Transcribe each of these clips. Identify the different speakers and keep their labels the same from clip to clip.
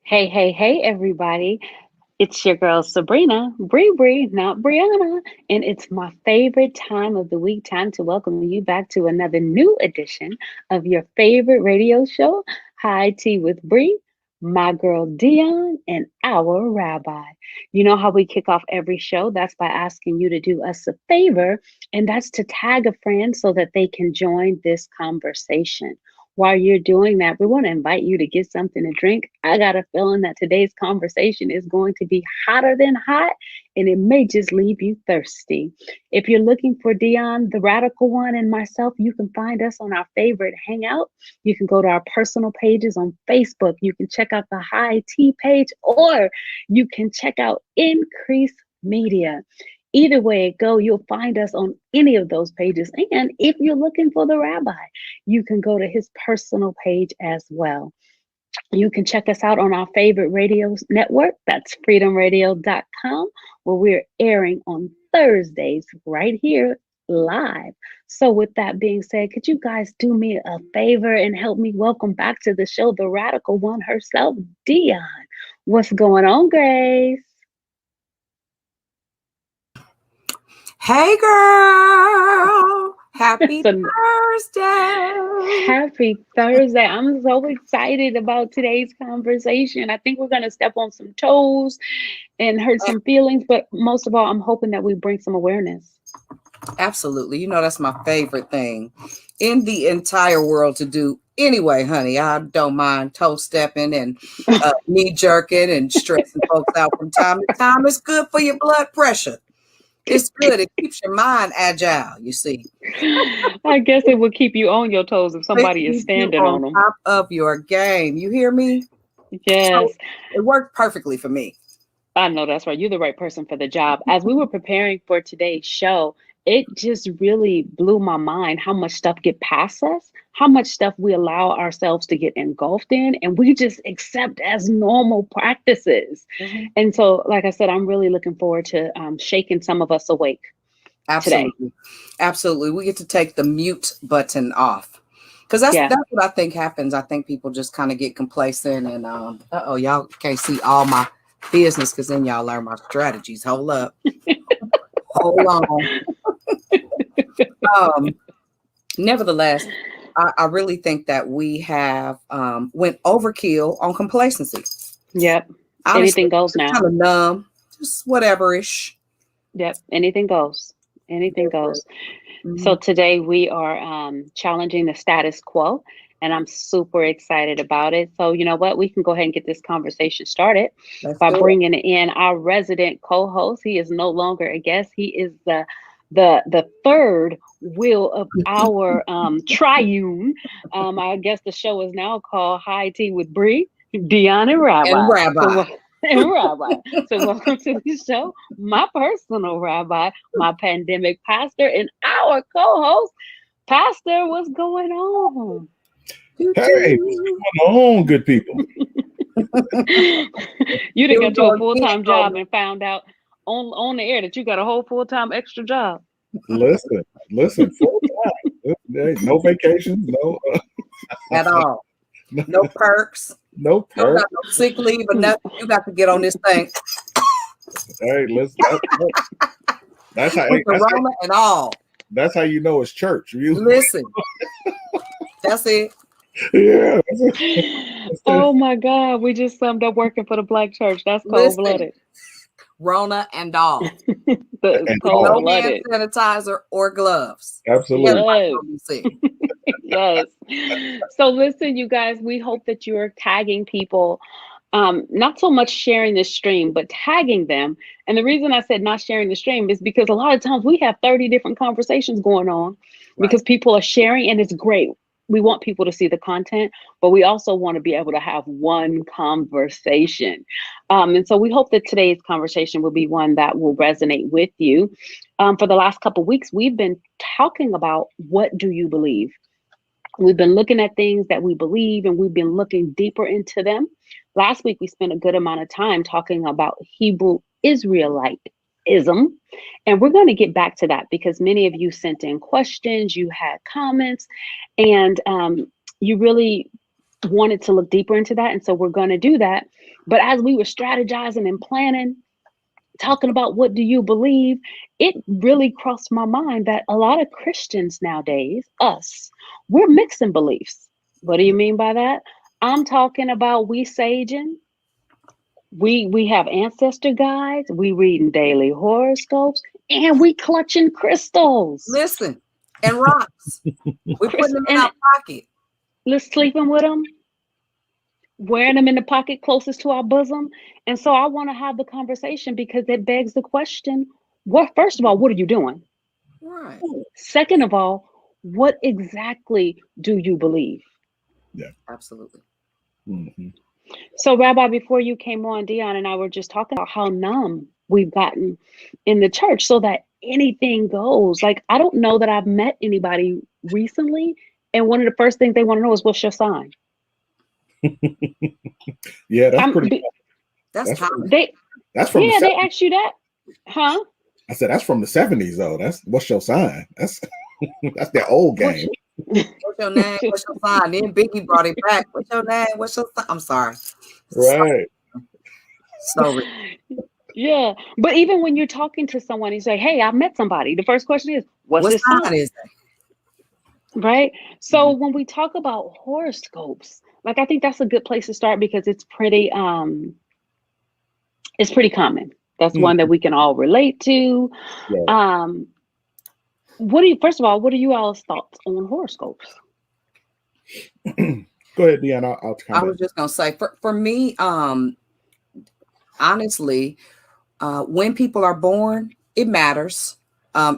Speaker 1: Hey, hey, hey, everybody. It's your girl Sabrina, Bree, not Brianna. And it's my favorite time of the week, time to welcome you back to another new edition of your favorite radio show, High Tea with Bree, my girl Dion, and our rabbi. You know how we kick off every show? That's by asking you to do us a favor, and that's to tag a friend so that they can join this conversation. While you're doing that, we want to invite you to get something to drink. I got a feeling that today's conversation is going to be hotter than hot, and it may just leave you thirsty. If you're looking for Dion, the radical one, and myself, you can find us on our favorite hangout. You can go to our personal pages on Facebook. You can check out the High Tea page, or you can check out Increase Media. Either way it go, you'll find us on any of those pages. And if you're looking for the rabbi, you can go to his personal page as well. You can check us out on our favorite radio network. That's freedomradio.com, where we're airing on Thursdays right here live. So with that being said, could you guys do me a favor and help me welcome back to the show the radical one herself, Dion? What's going on, Grace?
Speaker 2: Hey girl, happy Thursday.
Speaker 1: Happy Thursday. I'm so excited about today's conversation. I think we're going to step on some toes and hurt some feelings, but most of all, I'm hoping that we bring some awareness.
Speaker 2: Absolutely. You know, that's my favorite thing in the entire world to do. Anyway, honey, I don't mind toe stepping and knee jerking and stressing folks out from time to time. It's good for your blood pressure. It's good. It keeps your mind agile, you see.
Speaker 1: I guess it would keep you on your toes if somebody is standing on them.
Speaker 2: Top of your game. You hear me?
Speaker 1: Yes.
Speaker 2: So it worked perfectly for me.
Speaker 1: I know that's right. You're the right person for the job. As we were preparing for today's show, it just really blew my mind how much stuff get past us, how much stuff we allow ourselves to get engulfed in, and we just accept as normal practices. Mm-hmm. And so, like I said, I'm really looking forward to shaking some of us awake.
Speaker 2: Absolutely.
Speaker 1: Today.
Speaker 2: Absolutely. We get to take the mute button off. Because that's what I think happens. I think people just kind of get complacent and y'all can't see all my business because then y'all learn my strategies. Hold up. Hold on. Nevertheless, I really think that we have went overkill on complacency.
Speaker 1: Yep. Honestly, anything goes now.
Speaker 2: Kind of numb, just whatever-ish.
Speaker 1: Yep. Anything goes. Anything goes. Mm-hmm. So today we are challenging the status quo, and I'm super excited about it. So you know what? We can go ahead and get this conversation started by bringing in our resident co-host. He is no longer a guest. He is the third wheel of our triune. I guess the show is now called High Tea with Bree, Dion, and Rabbi. And Rabbi. So welcome to the show, my personal rabbi, my pandemic pastor, and our co-host, Pastor. What's going on?
Speaker 3: Hey, what's going on, good people?
Speaker 1: You didn't get to a full-time job and found out on the air that you got a whole full-time extra job.
Speaker 3: Listen, full-time. No vacations, no.
Speaker 2: At all. No perks.
Speaker 3: No perks.
Speaker 2: No sick leave or nothing. You got to get on this thing.
Speaker 3: Hey, listen. That's how.
Speaker 2: With Corona and all.
Speaker 3: That's how you know it's church.
Speaker 2: Listen. That's it.
Speaker 3: Yeah.
Speaker 2: Oh
Speaker 1: my God. We just summed up working for the Black church. That's cold-blooded.
Speaker 2: Rona and all.
Speaker 1: No
Speaker 2: hand sanitizer or gloves.
Speaker 3: Absolutely.
Speaker 1: Yes. So listen, you guys, we hope that you're tagging people not so much sharing the stream, but tagging them. And the reason I said not sharing the stream is because a lot of times we have 30 different conversations going on
Speaker 2: Right.
Speaker 1: because people are sharing, and it's great. We want people to see the content, but we also want to be able to have one conversation. And so we hope that today's conversation will be one that will resonate with you. For the last couple of weeks, we've been talking about, what do you believe? We've been looking at things that we believe, and we've been looking deeper into them. Last week, we spent a good amount of time talking about Hebrew Israelitism. And we're going to get back to that because many of you sent in questions, you had comments, and you really wanted to look deeper into that. And so we're going to do that. But as we were strategizing and planning, talking about what do you believe, it really crossed my mind that a lot of Christians nowadays, us, we're mixing beliefs. What do you mean by that? I'm talking about we saging, we have ancestor guides, we reading daily horoscopes, and we clutching crystals.
Speaker 2: Listen, and rocks. We're putting them in
Speaker 1: And
Speaker 2: our pocket.
Speaker 1: let's sleeping with them, wearing them in the pocket closest to our bosom. And so I want to have the conversation because it begs the question, what, first of all, what are you doing?
Speaker 2: Right.
Speaker 1: Second of all, what exactly do you believe?
Speaker 3: Yeah.
Speaker 2: Absolutely.
Speaker 3: Mm-hmm.
Speaker 1: So, Rabbi, before you came on, Dion and I were just talking about how numb we've gotten in the church so that anything goes. Like, I don't know that I've met anybody recently, and one of the first things they want to know is, what's your sign?
Speaker 3: Yeah, that's
Speaker 1: I'm
Speaker 3: pretty.
Speaker 1: be-
Speaker 2: That's
Speaker 3: That's
Speaker 2: common.
Speaker 1: they
Speaker 3: That's from the
Speaker 1: yeah, they
Speaker 3: 70s.
Speaker 1: ask you that, huh?
Speaker 3: I said that's from the 70s though. That's what's your sign? That's that's that old
Speaker 1: What's
Speaker 3: game.
Speaker 2: What's your name? What's your sign? Then Biggie brought it back. What's your name? What's your sign? I'm sorry.
Speaker 3: Right.
Speaker 2: So
Speaker 1: Yeah, but even when you're talking to someone, you say, "Hey, I met somebody." The first question is, "What's
Speaker 2: what
Speaker 1: his
Speaker 2: sign
Speaker 1: sign?"
Speaker 2: is that?
Speaker 1: Right? So when we talk about horoscopes, like I think that's a good place to start because it's pretty common. That's
Speaker 3: Mm,
Speaker 1: one that we can all relate to.
Speaker 3: yeah.
Speaker 1: Um, what do you first of all, what are you all's thoughts on horoscopes?
Speaker 3: Go ahead, Deanna. I'll
Speaker 2: I
Speaker 3: comment.
Speaker 2: was just gonna say for me, honestly, when people are born, it matters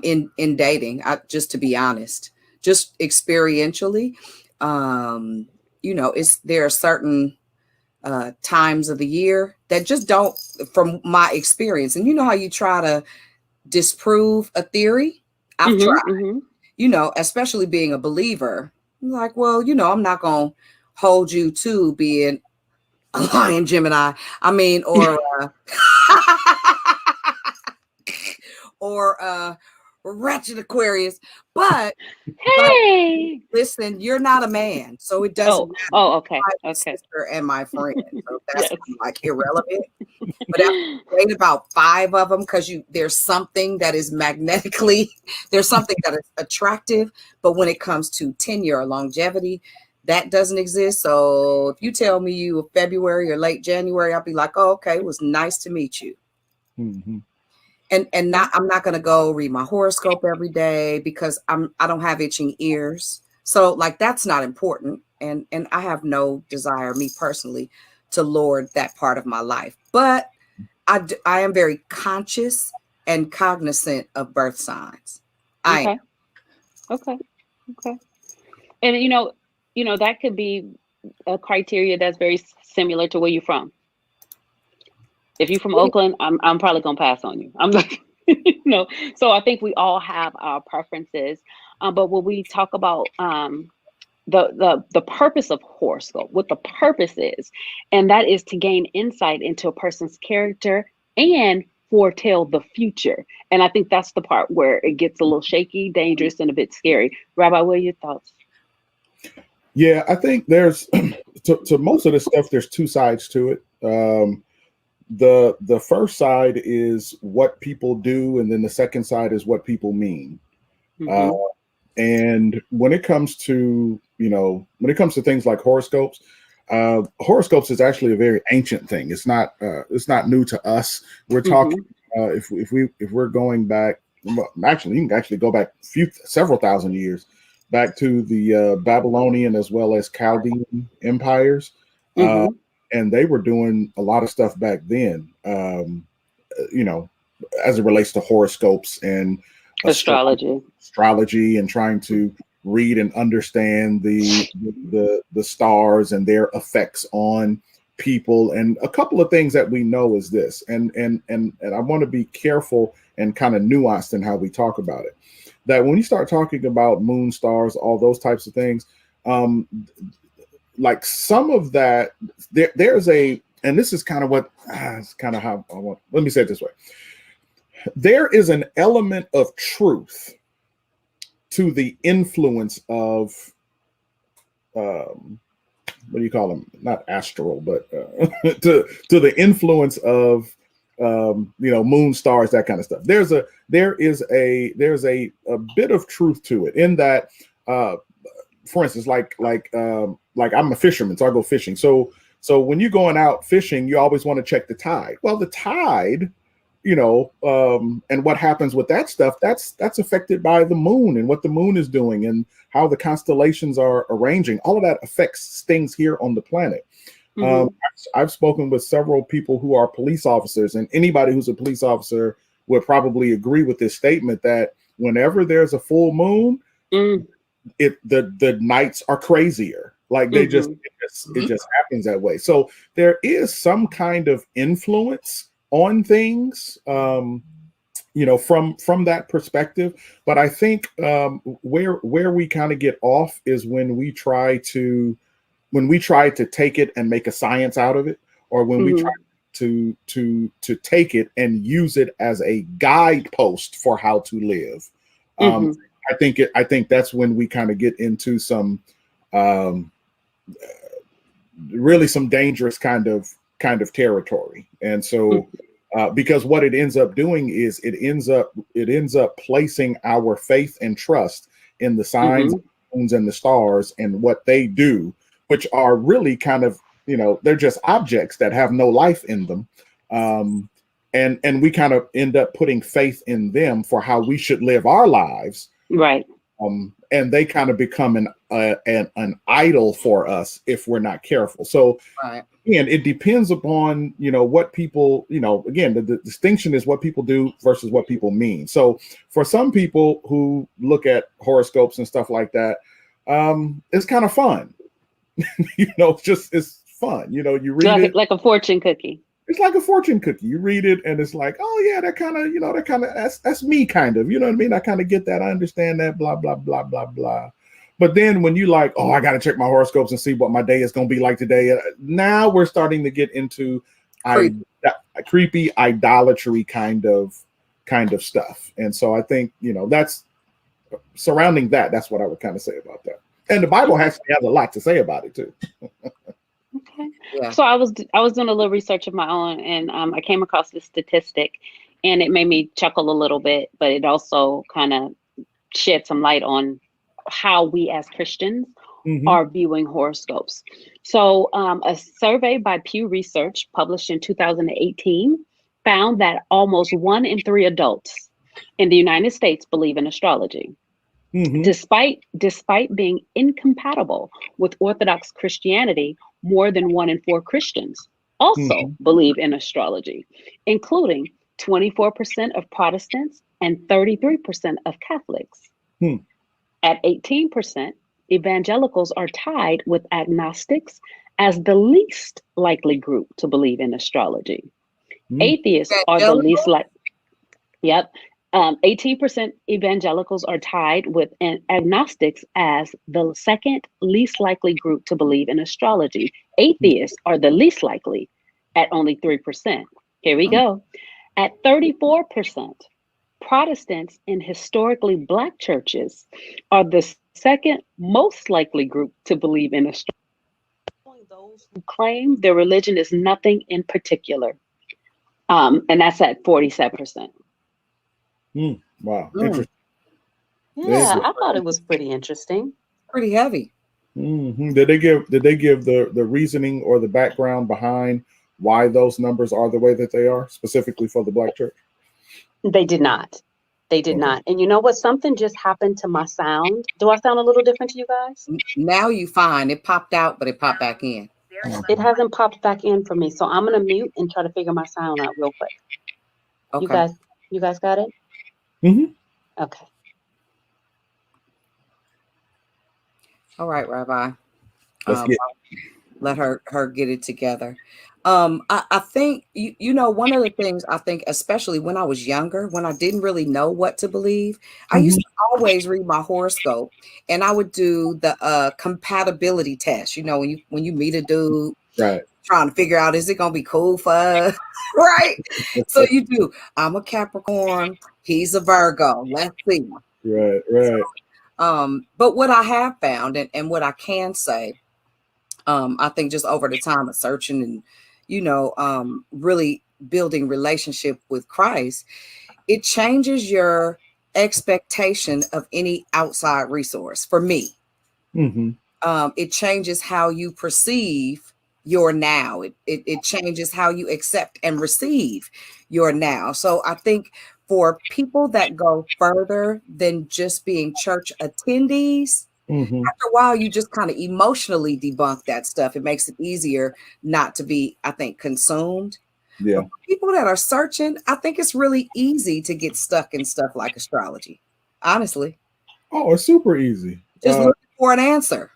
Speaker 2: in dating. Just to be honest, just experientially, um, it's there are certain times of the year that just don't, from my experience. And you know how you try to disprove a theory? I've tried,
Speaker 1: Mm-hmm.
Speaker 2: especially being a believer. I'm like, well, I'm not gonna hold you to being a lion Gemini. I mean, or wretched Aquarius. But like,
Speaker 1: Hey.
Speaker 2: listen, you're not a man, so it doesn't
Speaker 1: Oh,
Speaker 2: matter.
Speaker 1: oh, okay.
Speaker 2: My
Speaker 1: Okay.
Speaker 2: sister and my friend. So that's
Speaker 1: Yes.
Speaker 2: like irrelevant. But after you date about 5 of them, because there's something that is magnetically, there's something that is attractive. But when it comes to tenure or longevity, that doesn't exist. So if you tell me you were February or late January, I'll be like, oh, okay, it was nice to meet you.
Speaker 3: Mm-hmm.
Speaker 2: And I'm not gonna go read my horoscope every day because I don't have itching ears. So like that's not important. And I have no desire, me personally, to lord that part of my life. But I am very conscious and cognizant of birth signs. I am.
Speaker 1: Okay. Okay. Okay. And that could be a criteria that's very similar to where you're from. If you're from Oakland, I'm probably gonna pass on you. I'm like, So I think we all have our preferences. But when we talk about the purpose of horoscope, what the purpose is, and that is to gain insight into a person's character and foretell the future. And I think that's the part where it gets a little shaky, dangerous, and a bit scary. Rabbi, what are your thoughts?
Speaker 3: Yeah, I think there's to most of this stuff. There's two sides to it. The first side is what people do, and then the second side is what people mean. Uh,
Speaker 1: Mm-hmm.
Speaker 3: and when it comes to things like horoscopes, horoscopes is actually a very ancient thing. It's not new to us. We're talking
Speaker 1: Mm-hmm.
Speaker 3: if we're going back. Actually, you can actually go back several thousand years back to the Babylonian as well as Chaldean empires. Uh,
Speaker 1: Mm-hmm.
Speaker 3: and they were doing a lot of stuff back then, as it relates to horoscopes and astrology, and trying to read and understand the stars and their effects on people. And a couple of things that we know is this, and I want to be careful and kind of nuanced in how we talk about it, that when you start talking about moon, stars, all those types of things, like some of that, there's a, and this is kind of what, it's kind of how I want, let me say it this way. There is an element of truth to the influence of, what do you call them? Not astral, but to the influence of, moon, stars, that kind of stuff. There is a bit of truth to it, in that, for instance, like I'm a fisherman, so I go fishing. So when you're going out fishing, you always want to check the tide. Well, the tide, and what happens with that stuff, that's affected by the moon and what the moon is doing and how the constellations are arranging. All of that affects things here on the planet. I've spoken with several people who are police officers, and anybody who's a police officer would probably agree with this statement, that whenever there's a full moon, the nights are crazier. Like it just happens that way. So there is some kind of influence on things, from that perspective. But I think where we kind of get off is when we try to take it and make a science out of it, or when we try to take it and use it as a guidepost for how to live. I think that's when we kind of get into some really some dangerous kind of territory. And so because what it ends up doing is it ends up placing our faith and trust in the signs, moons, and the stars and what they do, which are really kind of, they're just objects that have no life in them. And we kind of end up putting faith in them for how we should live our lives.
Speaker 1: Right.
Speaker 3: And they kind of become an idol for us if we're not careful. So, again, it depends upon, what people, again, the distinction is what people do versus what people mean. So for some people who look at horoscopes and stuff like that, it's kind of fun. It's fun. You read it
Speaker 1: like a fortune cookie.
Speaker 3: It's like a fortune cookie. You read it and it's like, oh yeah, that kind of, that's me kind of, you know what I mean? I kind of get that. I understand that, blah, blah, blah, blah, blah. But then when you like, oh, I got to check my horoscopes and see what my day is going to be like today. Now we're starting to get into creepy idolatry kind of stuff. And so I think, that's surrounding that. That's what I would kind of say about that. And the Bible actually has a lot to say about it too.
Speaker 1: Okay. Yeah. So I was doing a little research of my own, and I came across this statistic, and it made me chuckle a little bit, but it also kind of shed some light on how we as Christians are viewing horoscopes. So a survey by Pew Research published in 2018 found that almost 1 in 3 adults in the United States believe in astrology. Despite being incompatible with Orthodox Christianity, more than 1 in 4 Christians also believe in astrology, including 24% of Protestants and 33% of Catholics. At 18%, evangelicals are tied with agnostics as the least likely group to believe in astrology. Atheists are the least likely. 18% evangelicals are tied with agnostics as the second least likely group to believe in astrology. Atheists are the least likely at only 3%. Here we go. At 34%, Protestants in historically Black churches are the second most likely group to believe in astrology. Those who claim their religion is nothing in particular. And that's at 47%.
Speaker 3: Wow. Interesting.
Speaker 4: Yeah, I thought it was pretty interesting.
Speaker 2: Pretty heavy.
Speaker 3: Did they give the reasoning or the background behind why those numbers are the way that they are, specifically for the Black church?
Speaker 4: They did not. They did not. And you know what? Something just happened to my sound. Do I sound a little different to you guys?
Speaker 2: Now you fine. It popped out, but it popped back in.
Speaker 4: It hasn't popped back in for me, so I'm gonna mute and try to figure my sound out real quick. You
Speaker 2: Okay.
Speaker 4: guys, you guys got it?
Speaker 3: Mhm.
Speaker 4: Okay.
Speaker 2: All right, Rabbi.
Speaker 3: Let's
Speaker 2: Um,
Speaker 3: get.
Speaker 2: let her get it together. I think one of the things I think, especially when I was younger, when I didn't really know what to believe, I used
Speaker 3: Mhm.
Speaker 2: to always read my horoscope, and I would do the compatibility test. When you meet a dude,
Speaker 3: Right.
Speaker 2: trying to figure out, is it gonna be cool for us? Right. So you do. I'm a Capricorn. He's a Virgo. Let's see.
Speaker 3: Right. Right.
Speaker 2: But what I have found, and what I can say, I think just over the time of searching and, really building relationship with Christ, it changes your expectation of any outside resource. For me,
Speaker 3: Mhm.
Speaker 2: it changes how you perceive your now. It changes how you accept and receive your now. So I think for people that go further than just being church attendees,
Speaker 3: Mhm.
Speaker 2: after a while, you just kind of emotionally debunk that stuff. It makes it easier not to be, I think, consumed.
Speaker 3: Yeah.
Speaker 2: But for people that are searching, I think it's really easy to get stuck in stuff like astrology. Honestly,
Speaker 3: Oh, it's super easy.
Speaker 2: just looking for an answer.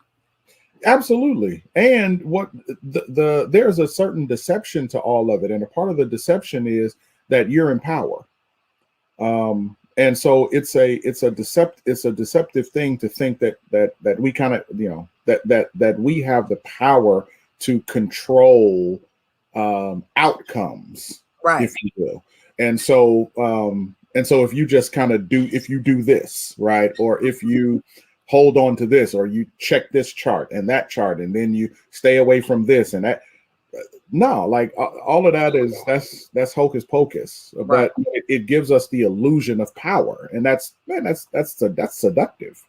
Speaker 3: Absolutely. And what there's a certain deception to all of it, and a part of the deception is that you're in power. And so it's a deceptive thing to think that we kind of that we have the power to control outcomes,
Speaker 2: Right.
Speaker 3: if you will. And so if you just kind of if you do this, right, or if you hold on to this, or you check this chart and that chart, and then you stay away from this and that, no, like all of that is that's hocus pocus,
Speaker 2: Right.
Speaker 3: but it gives us the illusion of power, and that's seductive.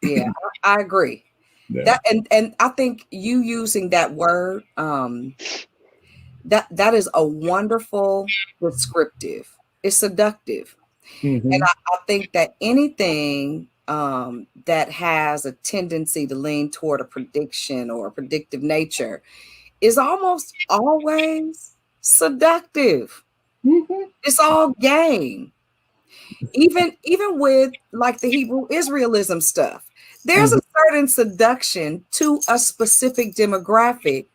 Speaker 2: Yeah, I agree.
Speaker 3: Yeah.
Speaker 2: That and I think you using that word, that is a wonderful descriptive. It's seductive. And
Speaker 3: Hmm.
Speaker 2: I think that anything that has a tendency to lean toward a prediction or a predictive nature is almost always seductive.
Speaker 3: Hmm.
Speaker 2: It's all game. Even with like the Hebrew Israelism stuff, there's a certain seduction to a specific demographic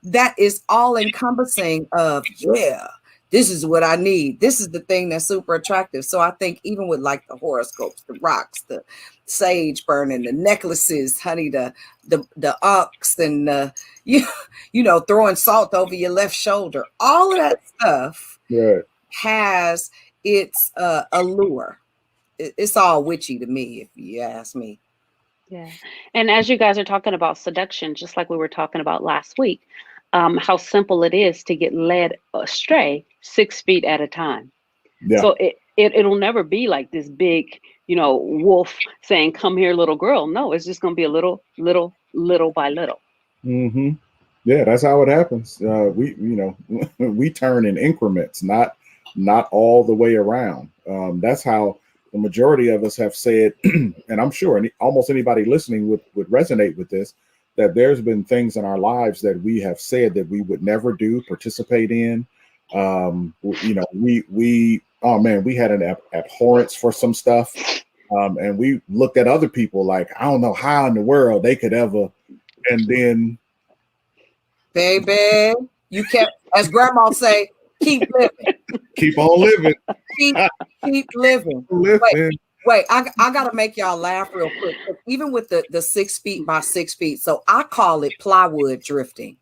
Speaker 2: that is all encompassing of, yeah, this is what I need. This is the thing that's super attractive. So I think even with like the horoscopes, the rocks, the sage burning, the necklaces, honey, the ox, and throwing salt over your left shoulder, all of that stuff
Speaker 3: Right.
Speaker 2: has its allure. It's all witchy to me, if you ask me.
Speaker 1: Yeah. And as you guys are talking about seduction, just like we were talking about last week, how simple it is to get led astray 6 feet at a time.
Speaker 3: Yeah.
Speaker 1: So it'll never be like this big, wolf saying, "Come here, little girl." No, it's just going to be a little, little, little by little.
Speaker 3: Hmm. Yeah, that's how it happens. We turn in increments, not all the way around. That's how the majority of us have said, and I'm sure almost anybody listening would resonate with this, that there's been things in our lives that we have said that we would never do, participate in. We oh man, we had an abhorrence for some stuff, and we looked at other people like, I don't know how in the world they could ever, and then
Speaker 2: Baby, you kept, as grandma say, keep living.
Speaker 3: keep on living.
Speaker 2: Keep living.
Speaker 3: Living.
Speaker 2: Wait, I gotta make y'all laugh real quick. Even with the 6 feet by 6 feet, so I call it plywood drifting,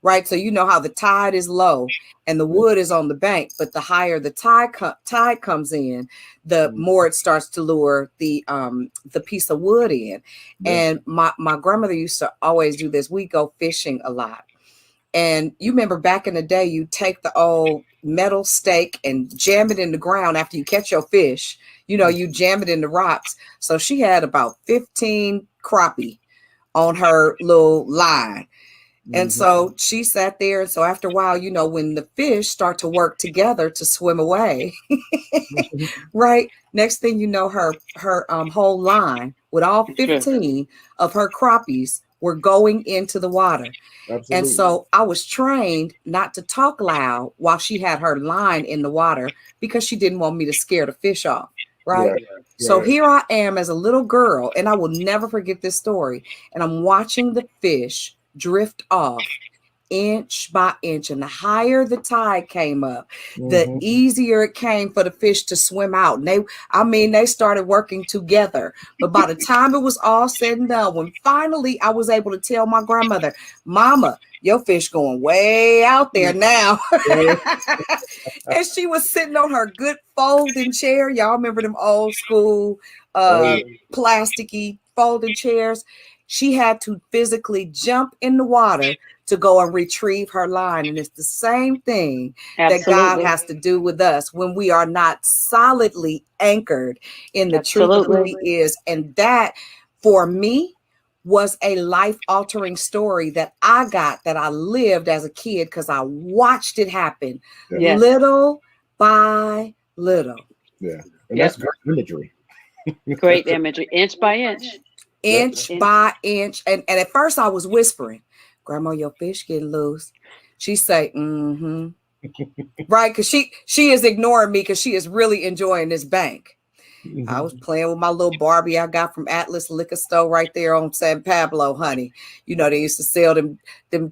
Speaker 2: right? So you know how the tide is low and the wood is on the bank, but the higher the tide comes in, the more it starts to lure the piece of wood in.
Speaker 3: Yeah.
Speaker 2: And my grandmother used to always do this. We go fishing a lot. And you remember back in the day, you take the old metal stake and jam it in the ground after you catch your fish. You jam it in the rocks. So she had about 15 crappie on her little line. And so she sat there. And so after a while, when the fish start to work together to swim away, right? Next thing you know, her whole line with all 15 of her crappies were going into the water.
Speaker 3: Absolutely.
Speaker 2: And so I was trained not to talk loud while she had her line in the water because she didn't want me to scare the fish off. Right. So here I am as a little girl, and I will never forget this story. And I'm watching the fish drift off inch by inch. And the higher the tide came up, the easier it came for the fish to swim out. And they started working together. But by the time it was all said and done, when finally I was able to tell my grandmother, Mama, your fish going way out there now. And she was sitting on her good folding chair. Y'all remember them old school plasticky folding chairs? She had to physically jump in the water to go and retrieve her line. And it's the same thing that God has to do with us when we are not solidly anchored in the truth of who he is. And that, for me, was a life-altering story that I lived as a kid because I watched it happen little by little.
Speaker 3: Yeah. And that's great imagery.
Speaker 1: Great imagery, inch by inch.
Speaker 2: Inch by inch. And at first I was whispering, Grandma, your fish getting loose. She say, right, because she is ignoring me because she is really enjoying this bank. I was playing with my little Barbie I got from Atlas Liquor Store right there on San Pablo, honey. You know, they used to sell them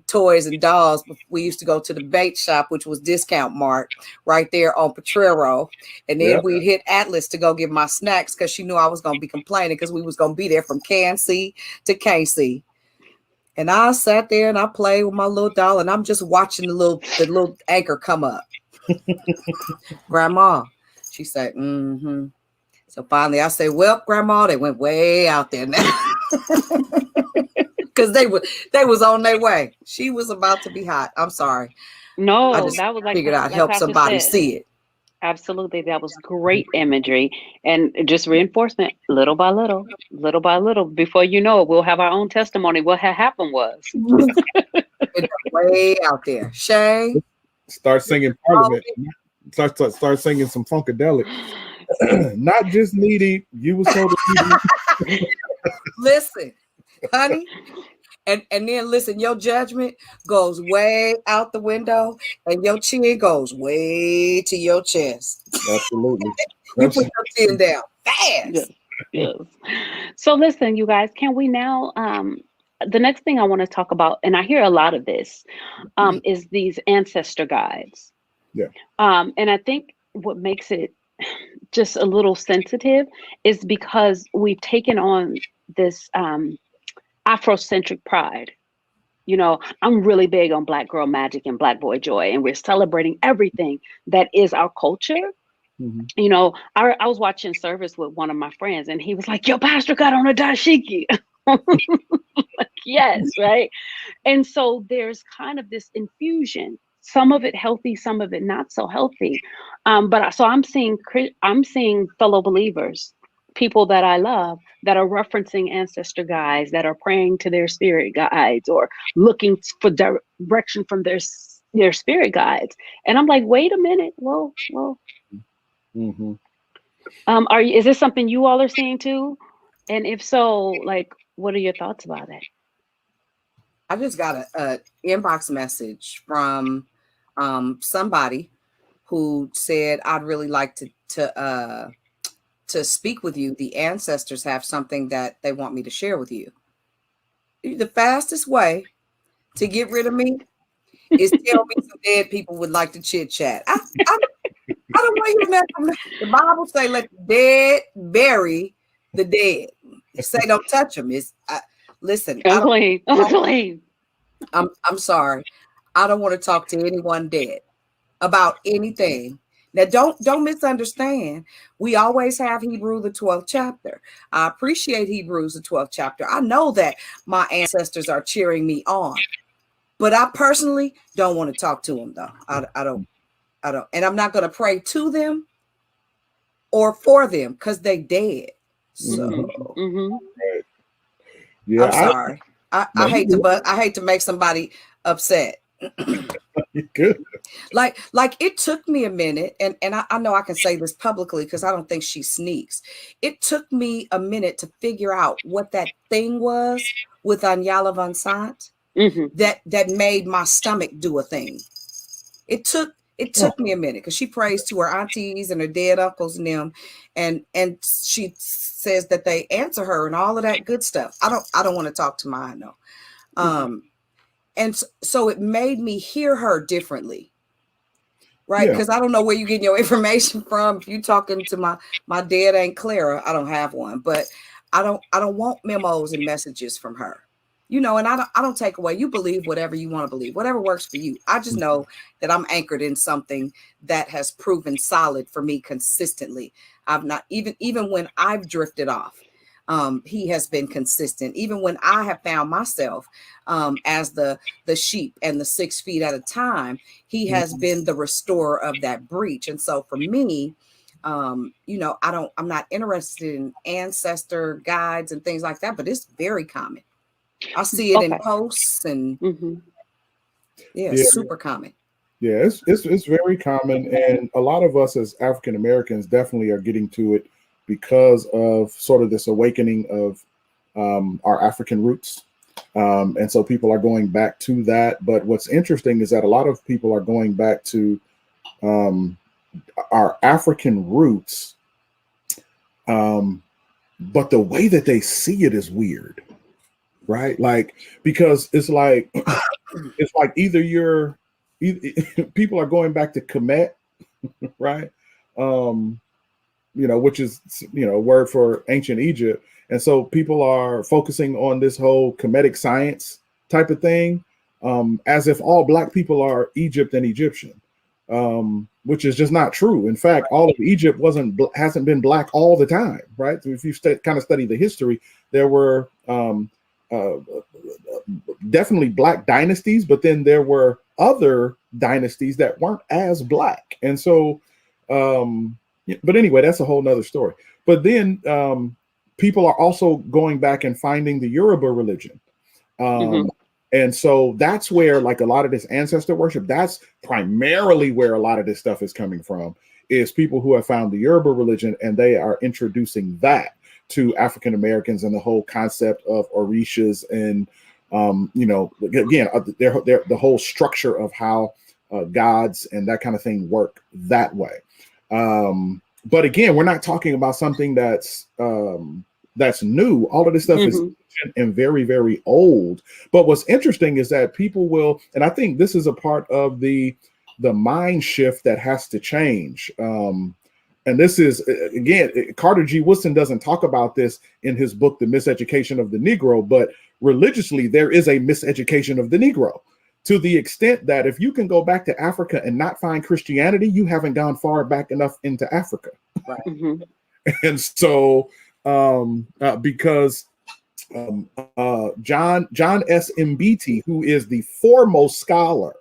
Speaker 2: toys and dolls. We used to go to the bait shop, which was Discount Mart, right there on Potrero. And then we'd hit Atlas to go get my snacks because she knew I was going to be complaining because we was going to be there from KC to KC. And I sat there and I played with my little doll, and I'm just watching the little anchor come up. Grandma, she said, So finally I say, well, Grandma, they went way out there now. Because they was on their way. She was about to be hot. I'm sorry.
Speaker 1: No,
Speaker 2: I just
Speaker 1: that was
Speaker 2: figured I'd help somebody see it.
Speaker 1: Absolutely. That was great imagery and just reinforcement little by little, little by little. Before you know it, we'll have our own testimony. What had happened was.
Speaker 2: Way out there. Shay.
Speaker 3: Start singing Parliament. Start singing some Funkadelic. Not just needy. You was told to needy.
Speaker 2: Listen, honey. And then listen, your judgment goes way out the window and your chin goes way to your chest.
Speaker 3: Absolutely.
Speaker 2: You put your chin down fast.
Speaker 1: Yes. So listen, you guys, can we now the next thing I want to talk about, and I hear a lot of this, is these ancestor guides.
Speaker 3: Yeah.
Speaker 1: And I think what makes it just a little sensitive is because we've taken on this Afrocentric pride. You know, I'm really big on Black girl magic and Black boy joy, and we're celebrating everything that is our culture. You know, I was watching service with one of my friends, and he was like, "Your pastor got on a dashiki." Like, yes, right. And so there's kind of this infusion. Some of it healthy, some of it not so healthy. But I'm seeing fellow believers, people that I love, that are referencing ancestor guides, that are praying to their spirit guides or looking for direction from their spirit guides. And I'm like, wait a minute, whoa. Is this something you all are seeing too? And if so, like, what are your thoughts about it?
Speaker 2: I just got a inbox message from somebody who said, I'd really like to speak with you. The ancestors have something that they want me to share with you. The fastest way to get rid of me is tell me some dead people would like to chit chat. I don't want to hear that from them. The Bible say, let the dead bury the dead. It say don't touch them. Listen.
Speaker 1: Unclean.
Speaker 2: I'm sorry. I don't want to talk to anyone dead about anything. Now, don't misunderstand. We always have Hebrews, the 12th chapter. I appreciate Hebrews, the 12th chapter. I know that my ancestors are cheering me on, but I personally don't want to talk to them, though. I don't. And I'm not going to pray to them or for them because they dead. So,
Speaker 3: yeah,
Speaker 2: I'm sorry. I hate to make somebody upset.
Speaker 3: Good.
Speaker 2: Like it took me a minute, and I know I can say this publicly because I don't think she sneaks. It took me a minute to figure out what that thing was with Anyala Van Sant that made my stomach do a thing. It took me a minute because she prays to her aunties and her dead uncles and them, and she says that they answer her and all of that good stuff. I don't want to talk to mine though. And so it made me hear her differently. Right, because I don't know where you're getting your information from. If you're talking to my dead Aunt Clara, I don't have one, but I don't want memos and messages from her, and I don't take away. You believe whatever you want to believe, whatever works for you. I just know that I'm anchored in something that has proven solid for me consistently. I've not even when I've drifted off. He has been consistent, even when I have found myself as the sheep and the 6 feet at a time. He has been the restorer of that breach. And so for me, I'm not interested in ancestor guides and things like that, but it's very common. I see it in posts and super common.
Speaker 3: Yeah, it's very common, and a lot of us as African Americans definitely are getting to it because of sort of this awakening of our African roots. And so people are going back to that. But what's interesting is that a lot of people are going back to our African roots, but the way that they see it is weird, right? Like, because it's like either people are going back to Kemet, right? Which is, a word for ancient Egypt. And so people are focusing on this whole Kemetic science type of thing, as if all Black people are Egypt and Egyptian, which is just not true. In fact, all of Egypt hasn't been Black all the time, right? So if you kind of study the history, there were definitely Black dynasties, but then there were other dynasties that weren't as Black. And so, but anyway, that's a whole nother story. But then people are also going back and finding the Yoruba religion. And so that's where, like, a lot of this ancestor worship, that's primarily where a lot of this stuff is coming from, is people who have found the Yoruba religion, and they are introducing that to African Americans and the whole concept of orishas and, again, the whole structure of how gods and that kind of thing work that way. But again, we're not talking about something that's new. All of this stuff is ancient and very, very old. But what's interesting is that people will, and I think this is a part of the mind shift that has to change. And this is, again, Carter G. Woodson doesn't talk about this in his book, The Miseducation of the Negro, but religiously, there is a miseducation of the Negro, to the extent that if you can go back to Africa and not find Christianity, you haven't gone far back enough into Africa.
Speaker 2: Right.
Speaker 3: And so, because John S. Mbiti, who is the foremost scholar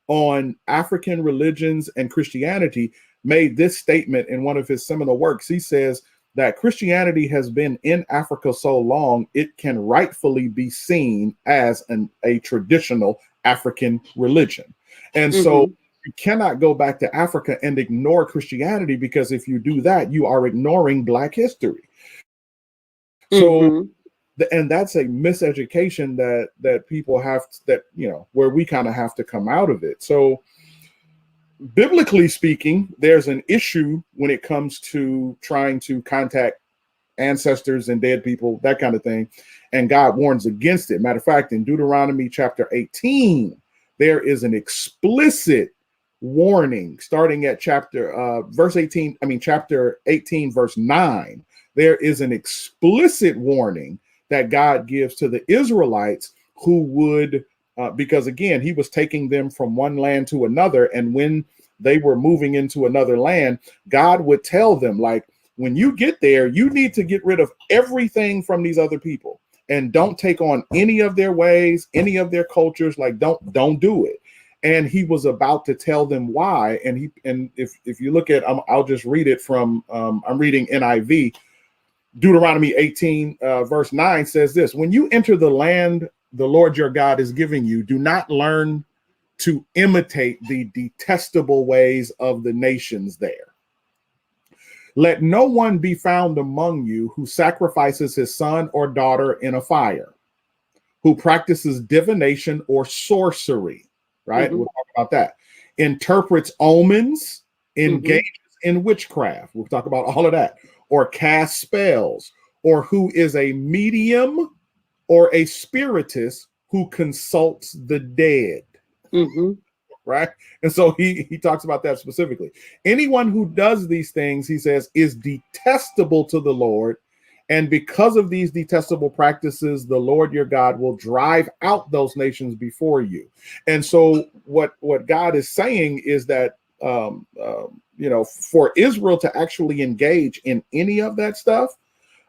Speaker 3: on African religions and Christianity, made this statement in one of his seminal works. He says that Christianity has been in Africa so long, it can rightfully be seen as a traditional African religion. And so you cannot go back to Africa and ignore Christianity, because if you do that, you are ignoring Black history. So, and that's a miseducation that people have, where we kind of have to come out of it. So, biblically speaking, there's an issue when it comes to trying to contact ancestors and dead people, that kind of thing. And God warns against it. Matter of fact, in Deuteronomy chapter 18, there is an explicit warning starting at chapter 18, verse 9. There is an explicit warning that God gives to the Israelites who would, because again, he was taking them from one land to another. And when they were moving into another land, God would tell them, like, when you get there, you need to get rid of everything from these other people and don't take on any of their ways, any of their cultures. Like, don't do it. And he was about to tell them why. And if you look at, I'll just read it from, I'm reading NIV. Deuteronomy 18, verse 9 says this: when you enter the land the Lord your God is giving you, do not learn to imitate the detestable ways of the nations there. Let no one be found among you who sacrifices his son or daughter in a fire, who practices divination or sorcery, right?
Speaker 1: Mhm.
Speaker 3: We'll talk about that. Interprets omens, engages
Speaker 1: Mm-hmm.
Speaker 3: in witchcraft. We'll talk about all of that. Or casts spells, or who is a medium or a spiritist who consults the dead.
Speaker 1: Mm-hmm.
Speaker 3: Right. And so he talks about that specifically. Anyone who does these things, he says, is detestable to the Lord. And because of these detestable practices, the Lord your God will drive out those nations before you. And so what God is saying is that, for Israel to actually engage in any of that stuff,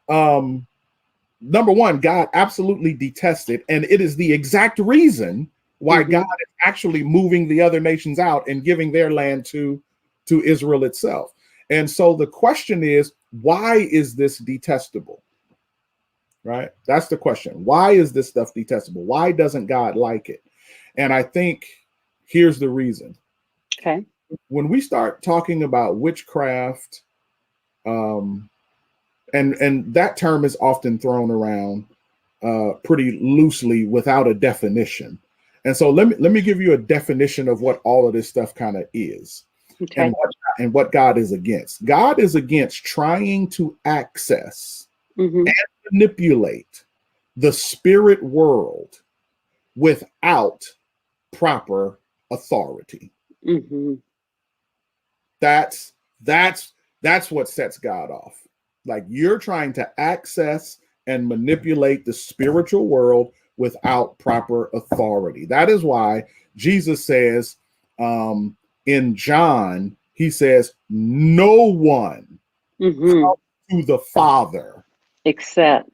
Speaker 3: number one, God absolutely detests it. And it is the exact reason why God is actually moving the other nations out and giving their land to Israel itself. And so the question is, why is this detestable? Right? That's the question. Why is this stuff detestable? Why doesn't God like it? And I think here's the reason.
Speaker 1: Okay.
Speaker 3: When we start talking about witchcraft, and that term is often thrown around pretty loosely without a definition. And so let me give you a definition of what all of this stuff kind of is,
Speaker 1: Okay.
Speaker 3: and what God is against. God is against trying to access
Speaker 1: Mm-hmm.
Speaker 3: and manipulate the spirit world without proper authority.
Speaker 1: Mm-hmm.
Speaker 3: That's what sets God off. Like, you're trying to access and manipulate the spiritual world without proper authority. That is why Jesus says in John, he says, no one
Speaker 1: Mm-hmm.
Speaker 3: comes to the Father
Speaker 1: Except,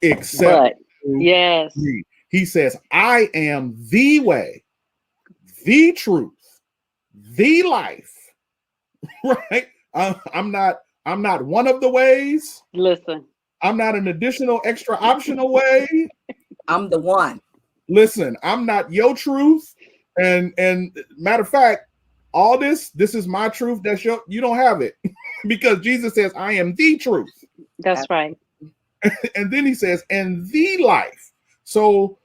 Speaker 3: except
Speaker 1: but
Speaker 3: through
Speaker 1: yes.
Speaker 3: me. He says, I am the way, the truth, the life. Right? I'm not one of the ways.
Speaker 1: Listen.
Speaker 3: I'm not an additional extra optional way.
Speaker 2: I'm the one.
Speaker 3: Listen, I'm not your truth. And matter of fact, all this is my truth. That's you don't have it. Because Jesus says, I am the truth.
Speaker 1: That's right.
Speaker 3: And then he says, and the life. So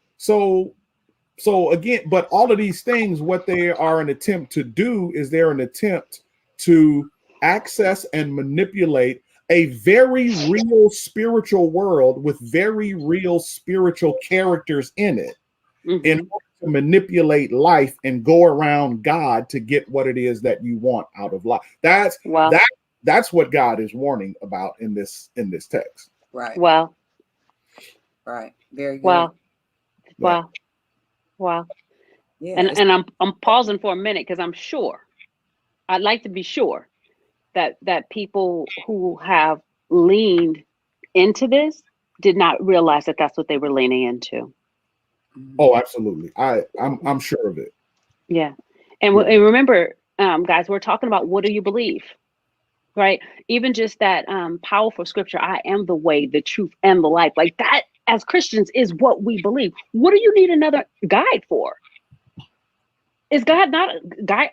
Speaker 3: again, but all of these things, what they are an attempt to do is they're an attempt to access and manipulate a very real spiritual world with very real spiritual characters in it, in
Speaker 1: Mm-hmm.
Speaker 3: order to manipulate life and go around God to get what it is that you want out of life. That's
Speaker 1: Wow.
Speaker 3: that's what God is warning about in this text.
Speaker 2: Right.
Speaker 1: Wow.
Speaker 2: Right. Very good.
Speaker 1: Wow.
Speaker 3: Yeah.
Speaker 1: Wow. Wow.
Speaker 2: Yeah.
Speaker 1: And I'm pausing for a minute because I'm sure. I'd like to be sure that people who have leaned into this did not realize that that's what they were leaning into.
Speaker 3: Oh, absolutely. I'm sure of it.
Speaker 1: Yeah. And,
Speaker 3: Yeah.
Speaker 1: and remember, guys, we're talking about what do you believe, right? Even just that powerful scripture, I am the way, the truth, and the life. Like that, as Christians, is what we believe. What do you need another guide for? Is God not a guide?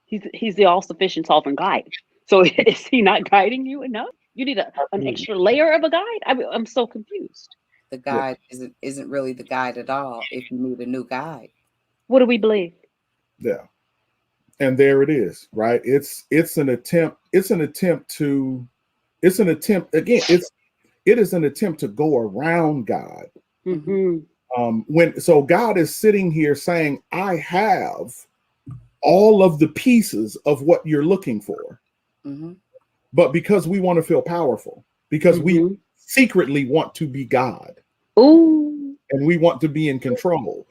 Speaker 1: He's the all-sufficient sovereign guide. So is he not guiding you enough? You need an
Speaker 3: Absolutely.
Speaker 1: extra layer of a guide? I'm so confused.
Speaker 2: The guide isn't really the guide at all if you need a new guide.
Speaker 1: What do we believe?
Speaker 3: Yeah. And there it is, right? It's an attempt again, it is an attempt to go around God.
Speaker 1: Mm-hmm.
Speaker 3: So God is sitting here saying, I have all of the pieces of what you're looking for.
Speaker 2: Mm-hmm.
Speaker 3: But because we want to feel powerful, because we
Speaker 1: Mm-hmm.
Speaker 3: secretly want to be God,
Speaker 1: Ooh.
Speaker 3: and we want to be in control,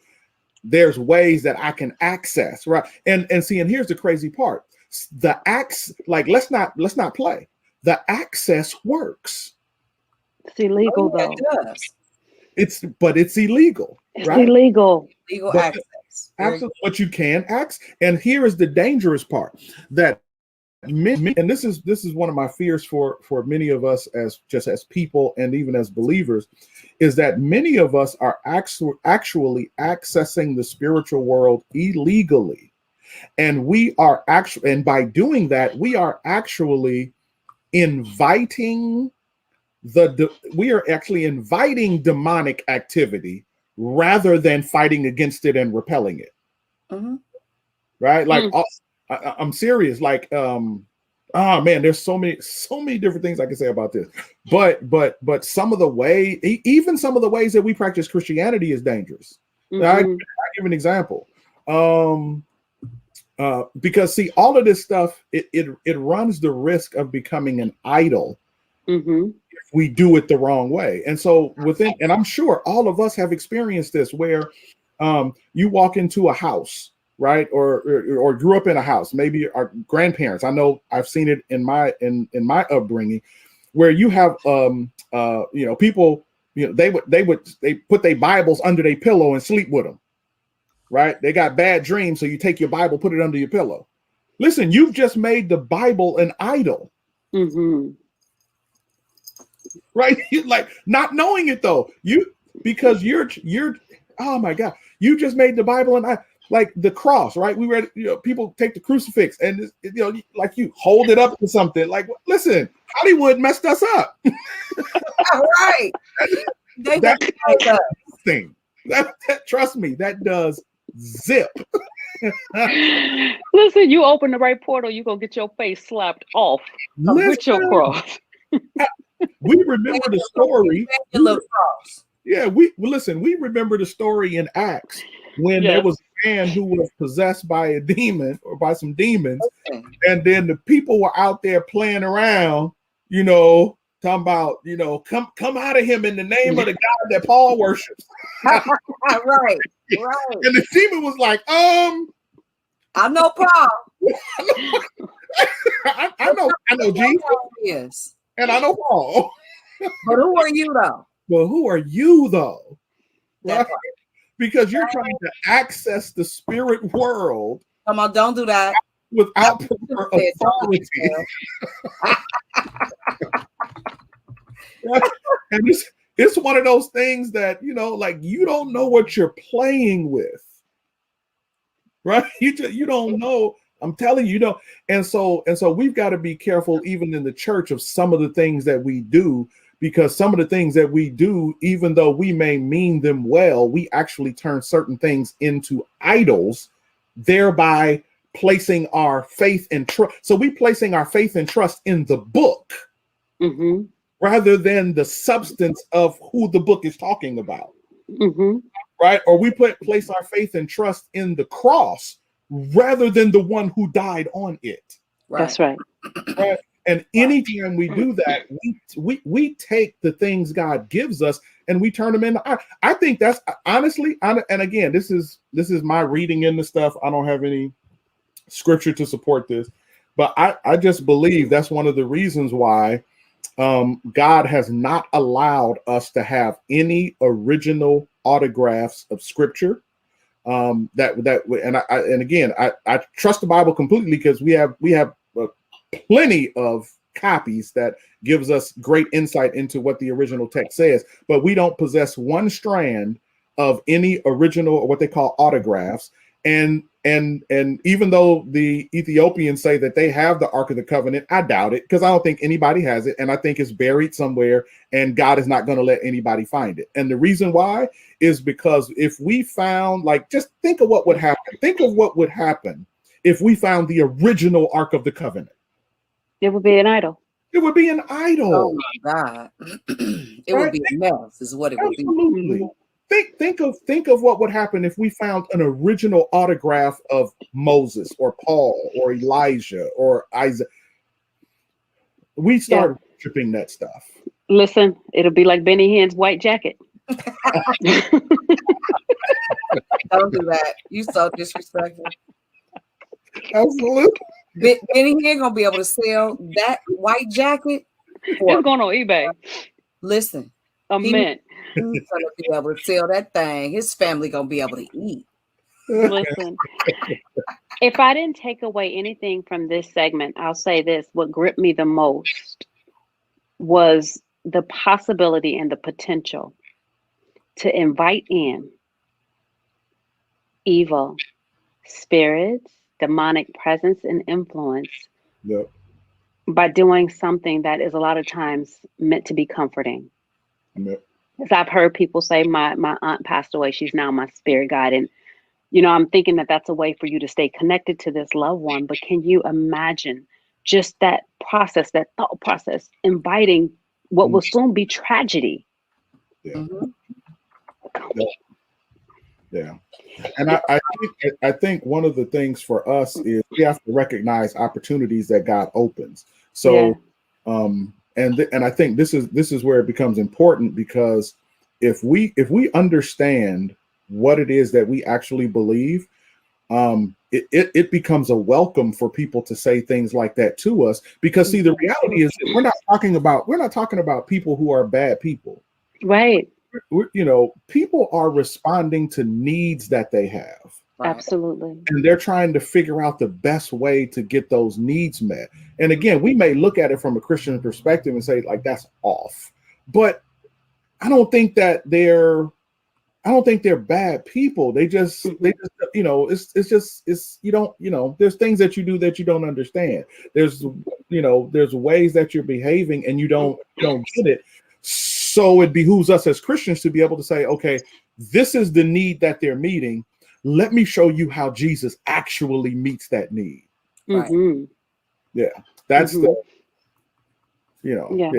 Speaker 3: there's ways that I can access, right? And see, and here's the crazy part. Like, let's not play. The access works.
Speaker 1: It's illegal
Speaker 2: Oh, yeah,
Speaker 1: though.
Speaker 2: it does.
Speaker 3: But it's illegal,
Speaker 1: It's
Speaker 3: right?
Speaker 1: illegal.
Speaker 2: Legal
Speaker 3: But
Speaker 2: access.
Speaker 3: absolutely, but you can access. And here is the dangerous part, that and this is one of my fears for many of us as just as people and even as believers, is that many of us are actually accessing the spiritual world illegally, and we are actually, and by doing that, we are actually inviting we are actually inviting demonic activity rather than fighting against it and repelling it.
Speaker 2: Mm-hmm.
Speaker 3: Right? Like I'm serious. Like oh man, there's so many different things I can say about this. But some of the even some of the ways that we practice Christianity is dangerous.
Speaker 1: Mm-hmm.
Speaker 3: I'll give an example. Because see, all of this stuff, it runs the risk of becoming an idol if we do it the wrong way. And so and I'm sure all of us have experienced this, where you walk into a house, right, or grew up in a house, maybe our grandparents. I know I've seen it in my upbringing, where you have people, they put their Bibles under their pillow and sleep with them. Right? They got bad dreams, so you take your Bible, put it under your pillow. Listen, you've just made the Bible an idol. Right? Like, not knowing it though. Because you're oh my God, you just made the Bible an idol. Like the cross, right? We read, people take the crucifix and like you hold it up to something. Like, listen, Hollywood messed us up.
Speaker 2: Right.
Speaker 3: That thing. That trust me, that does zip.
Speaker 1: Listen, you open the right portal, you're gonna get your face slapped off with your cross.
Speaker 3: We remember the story. Yeah, we remember the story in Acts when there was a man who was possessed by a demon or by some demons, and then the people were out there playing around, talking about, come out of him in the name of the God that Paul worships.
Speaker 2: Right.
Speaker 3: And the demon was like, I
Speaker 2: know Paul.
Speaker 3: I know Jesus.
Speaker 2: Yes.
Speaker 3: And I know Paul.
Speaker 2: But who are you though?
Speaker 3: Well, who are you though? Right? Because you're trying to access the spirit world.
Speaker 2: Come on, don't do that.
Speaker 3: Without proper authority. And it's one of those things that, like, you don't know what you're playing with. Right? You don't know. I'm telling you, And so we've got to be careful, even in the church, of some of the things that we do, because some of the things that we do, even though we may mean them well, we actually turn certain things into idols, thereby placing our faith and trust. So we placing our faith and trust in the book rather than the substance of who the book is talking about. Right? Or we place our faith and trust in the cross rather than the one who died on it.
Speaker 1: Right. That's right.
Speaker 3: Right? And anytime we do that, we take the things God gives us and we turn them into. I think that's honestly, and again, this is my reading into stuff. I don't have any scripture to support this, but I just believe that's one of the reasons why God has not allowed us to have any original autographs of scripture. And again, I trust the Bible completely, because we have plenty of copies that gives us great insight into what the original text says, but we don't possess one strand of any original, or what they call autographs. And even though the Ethiopians say that they have the Ark of the Covenant, I doubt it, because I don't think anybody has it, and I think it's buried somewhere, and God is not going to let anybody find it. And the reason why is because if we found, like, just think of what would happen. Think of what would happen if we found the original Ark of the Covenant.
Speaker 1: It would be an idol.
Speaker 3: It would be an idol.
Speaker 2: Oh my God! It would be a mess, is what it would be.
Speaker 3: Absolutely. Think of what would happen if we found an original autograph of Moses or Paul or Elijah or Isaac. We start worshiping that stuff.
Speaker 1: Listen, it'll be like Benny Hinn's white jacket.
Speaker 2: Don't do that. You so disrespectful.
Speaker 3: Absolutely.
Speaker 2: Benny Hinn gonna be able to sell that white jacket.
Speaker 1: It's going on eBay.
Speaker 2: Listen,
Speaker 1: mint.
Speaker 2: He's gonna be able to sell that thing. His family gonna be able to eat.
Speaker 1: Listen, if I didn't take away anything from this segment, I'll say this: what gripped me the most was the possibility and the potential to invite in evil spirits, demonic presence, and influence
Speaker 3: Yep.
Speaker 1: by doing something that is a lot of times meant to be comforting.
Speaker 3: Yep.
Speaker 1: As I've heard people say, my aunt passed away. She's now my spirit guide, and I'm thinking that that's a way for you to stay connected to this loved one. But can you imagine just that process, that thought process, inviting what will soon be tragedy?
Speaker 3: Yeah.
Speaker 2: Mhm.
Speaker 3: Yeah. Yeah. And I think one of the things for us is we have to recognize opportunities that God opens.
Speaker 1: Yeah.
Speaker 3: So and I think this is where it becomes important, because if we understand what it is that we actually believe, it becomes a welcome for people to say things like that to us, because see, the reality is that we're not talking about people who are bad people.
Speaker 1: Right.
Speaker 3: People are responding to needs that they have,
Speaker 2: Right.
Speaker 1: Absolutely.
Speaker 3: and they're trying to figure out the best way to get those needs met. And again, we may look at it from a Christian perspective and say, like, that's off, but I don't think they're bad people. They just it's you don't, there's things that you do that you don't understand. There's ways that you're behaving and you don't get it. So it behooves us as Christians to be able to say, okay, this is the need that they're meeting. Let me show you how Jesus actually meets that need.
Speaker 2: Right.
Speaker 1: Mm-hmm.
Speaker 3: Yeah. That's
Speaker 1: Mm-hmm.
Speaker 3: yeah.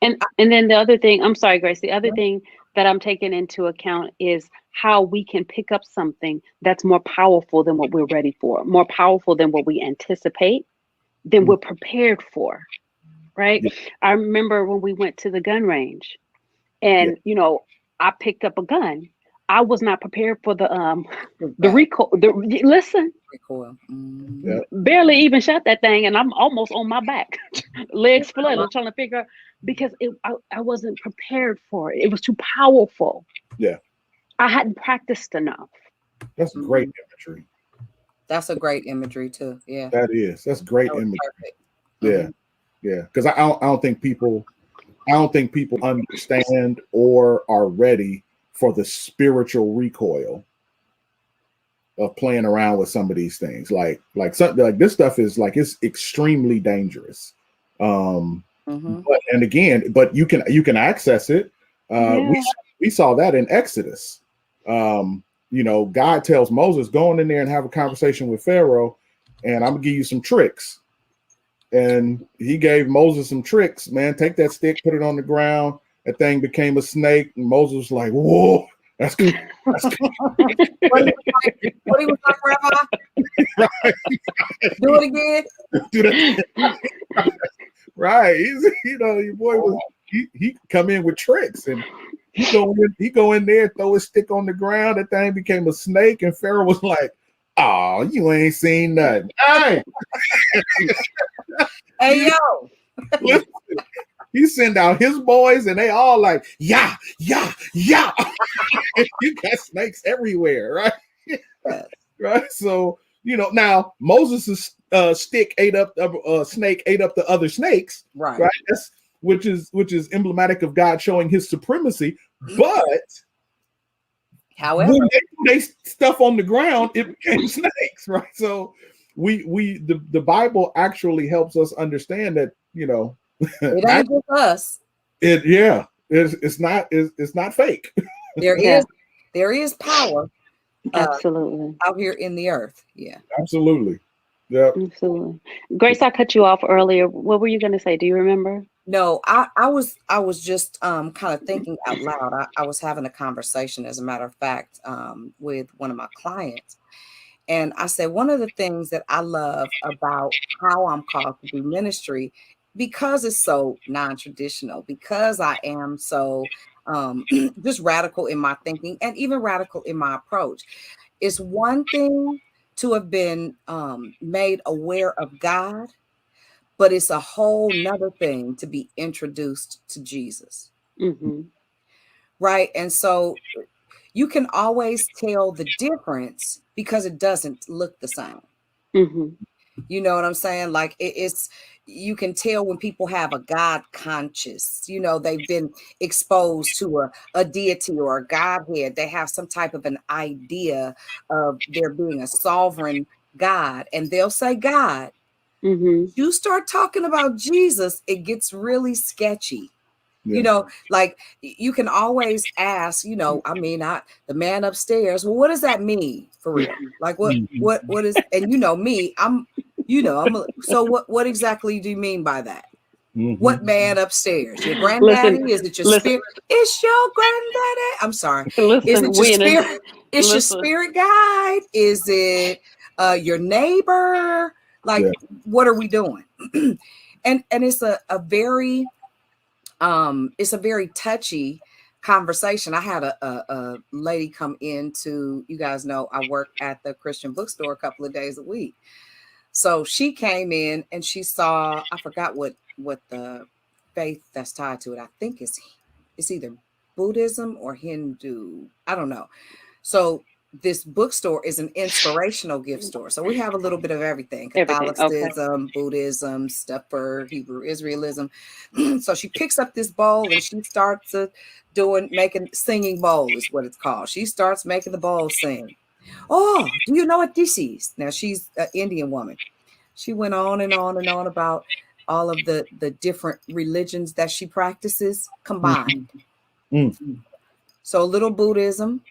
Speaker 1: And then the other thing, I'm sorry, Grace, the other thing that I'm taking into account is how we can pick up something that's more powerful than what we're ready for, more powerful than what we anticipate, than we're prepared for. Right.
Speaker 3: Yeah.
Speaker 1: I remember when we went to the gun range
Speaker 3: Yeah.
Speaker 1: and, I picked up a gun. I was not prepared for the
Speaker 2: Right.
Speaker 1: recoil. Listen,
Speaker 2: Recoil. Mhm.
Speaker 3: Yeah.
Speaker 1: barely even shot that thing, and I'm almost on my back, legs flailing, trying to figure out, because I wasn't prepared for it. It was too powerful.
Speaker 3: Yeah.
Speaker 1: I hadn't practiced enough.
Speaker 3: That's great imagery.
Speaker 2: That's a great imagery too. Yeah.
Speaker 3: That's great
Speaker 2: That was
Speaker 3: imagery.
Speaker 2: perfect.
Speaker 3: Yeah. Yeah. Because I don't think people understand or are ready for the spiritual recoil of playing around with some of these things. Like something like this stuff is like, it's extremely dangerous.
Speaker 2: Mhm.
Speaker 3: But you can access it.
Speaker 1: Yeah.
Speaker 3: We saw that in Exodus. God tells Moses, go in there and have a conversation with Pharaoh, and I'm gonna give you some tricks. And he gave Moses some tricks, man. Take that stick, put it on the ground. That thing became a snake. And Moses was like, whoa, that's good. That's good.
Speaker 2: What he was like, Rabbi?
Speaker 3: Right.
Speaker 2: Do it again.
Speaker 3: Do that. Right. Your boy was he come in with tricks, and he go in there, throw his stick on the ground. That thing became a snake, and Pharaoh was like, oh, you ain't seen nothing. Hey.
Speaker 2: Hey yo.
Speaker 3: Listen, he send out his boys, and they all like, yeah. You got snakes everywhere, right?
Speaker 2: Yes.
Speaker 3: Right. So now Moses' snake ate up the other snakes,
Speaker 2: Right.
Speaker 3: right? That's which is emblematic of God showing His supremacy. But
Speaker 2: However,
Speaker 3: when they stuff on the ground, it became snakes, right? So the Bible actually helps us understand that
Speaker 2: it ain't just us.
Speaker 3: it's not fake.
Speaker 1: Yeah.
Speaker 2: There is power
Speaker 1: Absolutely.
Speaker 2: out here in the earth. Yeah.
Speaker 3: Absolutely. Yeah.
Speaker 1: Absolutely. Grace, I cut you off earlier. What were you going to say? Do you remember?
Speaker 2: No, I was just kind of thinking out loud. I was having a conversation, as a matter of fact, with one of my clients. And I said, one of the things that I love about how I'm called to do ministry, because it's so non-traditional, because I am so just radical in my thinking and even radical in my approach. It's one thing to have been made aware of God, but it's a whole nother thing to be introduced to Jesus.
Speaker 1: Mm-hmm.
Speaker 2: Right. And so you can always tell the difference because it doesn't look the same.
Speaker 1: Mm-hmm.
Speaker 2: You know what I'm saying? Like it's, you can tell when people have a God conscious, you know, they've been exposed to a deity or a Godhead. They have some type of an idea of there being a sovereign God, and they'll say God.
Speaker 1: Mm-hmm.
Speaker 2: You start talking about Jesus, it gets really sketchy. You know, like you can always ask, you know, I mean, the man upstairs, well, what does that mean for real? Like what is, and you know me, so what exactly do you mean by that? What man upstairs? Your
Speaker 1: Listen,
Speaker 2: granddaddy? Is it your
Speaker 1: listen,
Speaker 2: spirit? It's your granddaddy. I'm sorry. Is
Speaker 1: listen.
Speaker 2: it your
Speaker 1: We in a
Speaker 2: spirit? It's your
Speaker 1: listen.
Speaker 2: spirit guide? Is it your neighbor? Like, what are we doing? and it's a very it's a very touchy conversation. I had a lady come into, you guys know I work at the Christian bookstore a couple of days a week. So she came in and she saw, I forgot what the faith that's tied to it. I think it's either Buddhism or Hindu. I don't know. So this bookstore is an inspirational gift store. So we have a little bit of everything: Catholicism,
Speaker 1: Okay.
Speaker 2: Buddhism, stuff for Hebrew Israelism. So she picks up this bowl and she starts making singing bowl is what it's called. She starts making the bowl sing. Oh, do you know what this is? Now she's an Indian woman. She went on and on and on about all of the different religions that she practices combined. So a little Buddhism,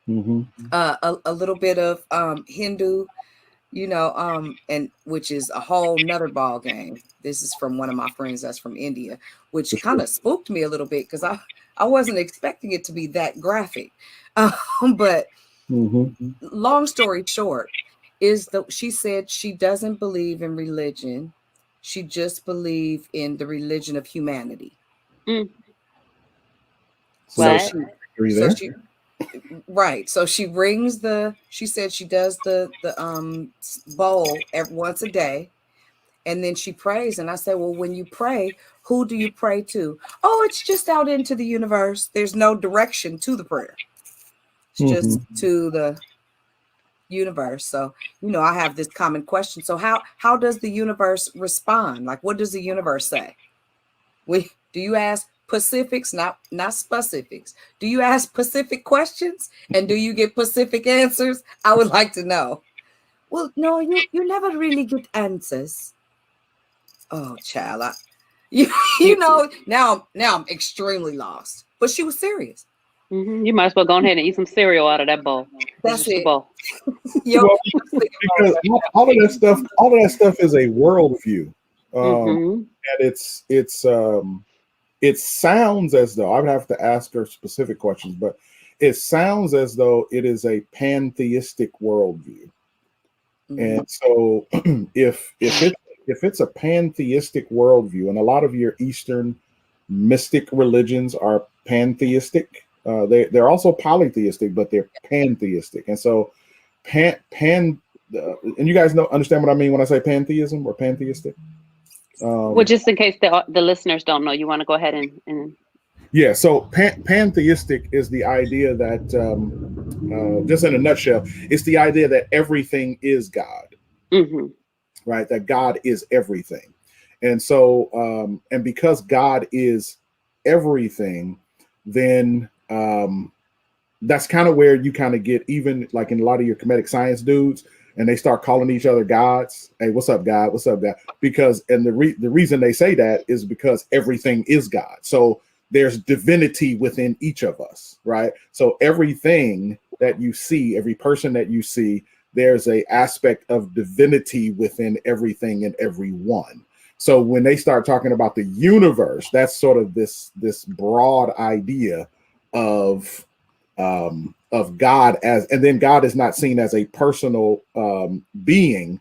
Speaker 2: a little bit of Hindu, you know, and which is a whole nother ball game. This is from one of my friends that's from India, which kind of spooked me a little bit because I wasn't expecting it to be that graphic. But long story short, she said she doesn't believe in religion. She just believes in the religion of humanity. So she right. So she rings she said she does the bowl once a day, and then she prays. And I said, well, when you pray, who do you pray to? Oh, it's just out into the universe. There's no direction to the prayer. It's just to the universe. So, you know, I have this common question. So how does the universe respond? Like, what does the universe say? Do you ask specifics, not specifics? Do you ask specific questions and do you get specific answers? I would like to know. Well, no, you never really get answers. Oh, child, you know, now I'm extremely lost. But she was serious.
Speaker 1: You might as well go ahead and eat some cereal out of that bowl.
Speaker 2: That's it.
Speaker 1: Bowl.
Speaker 3: Well, because all of that stuff is a worldview, and it sounds as though I would have to ask her specific questions, but it sounds as though it is a pantheistic worldview. And so, if it's a pantheistic worldview, and a lot of your Eastern mystic religions are pantheistic. They're also polytheistic, but they're pantheistic. And so and you guys understand what I mean when I say pantheism or pantheistic?
Speaker 1: Well, just in case the listeners don't know, you want to go ahead and
Speaker 3: yeah. So pantheistic is the idea that, just in a nutshell, it's the idea that everything is God, right? That God is everything. And so, and because God is everything, then that's kind of where you kind of get, even like in a lot of your comedic science dudes, and they start calling each other gods. Hey, what's up, God? What's up, God? Because, and the reason they say that is because everything is God. So there's divinity within each of us, right? So everything that you see, every person that you see, there's a aspect of divinity within everything and everyone. So when they start talking about the universe, that's sort of this broad idea of God as, and then God is not seen as a personal being.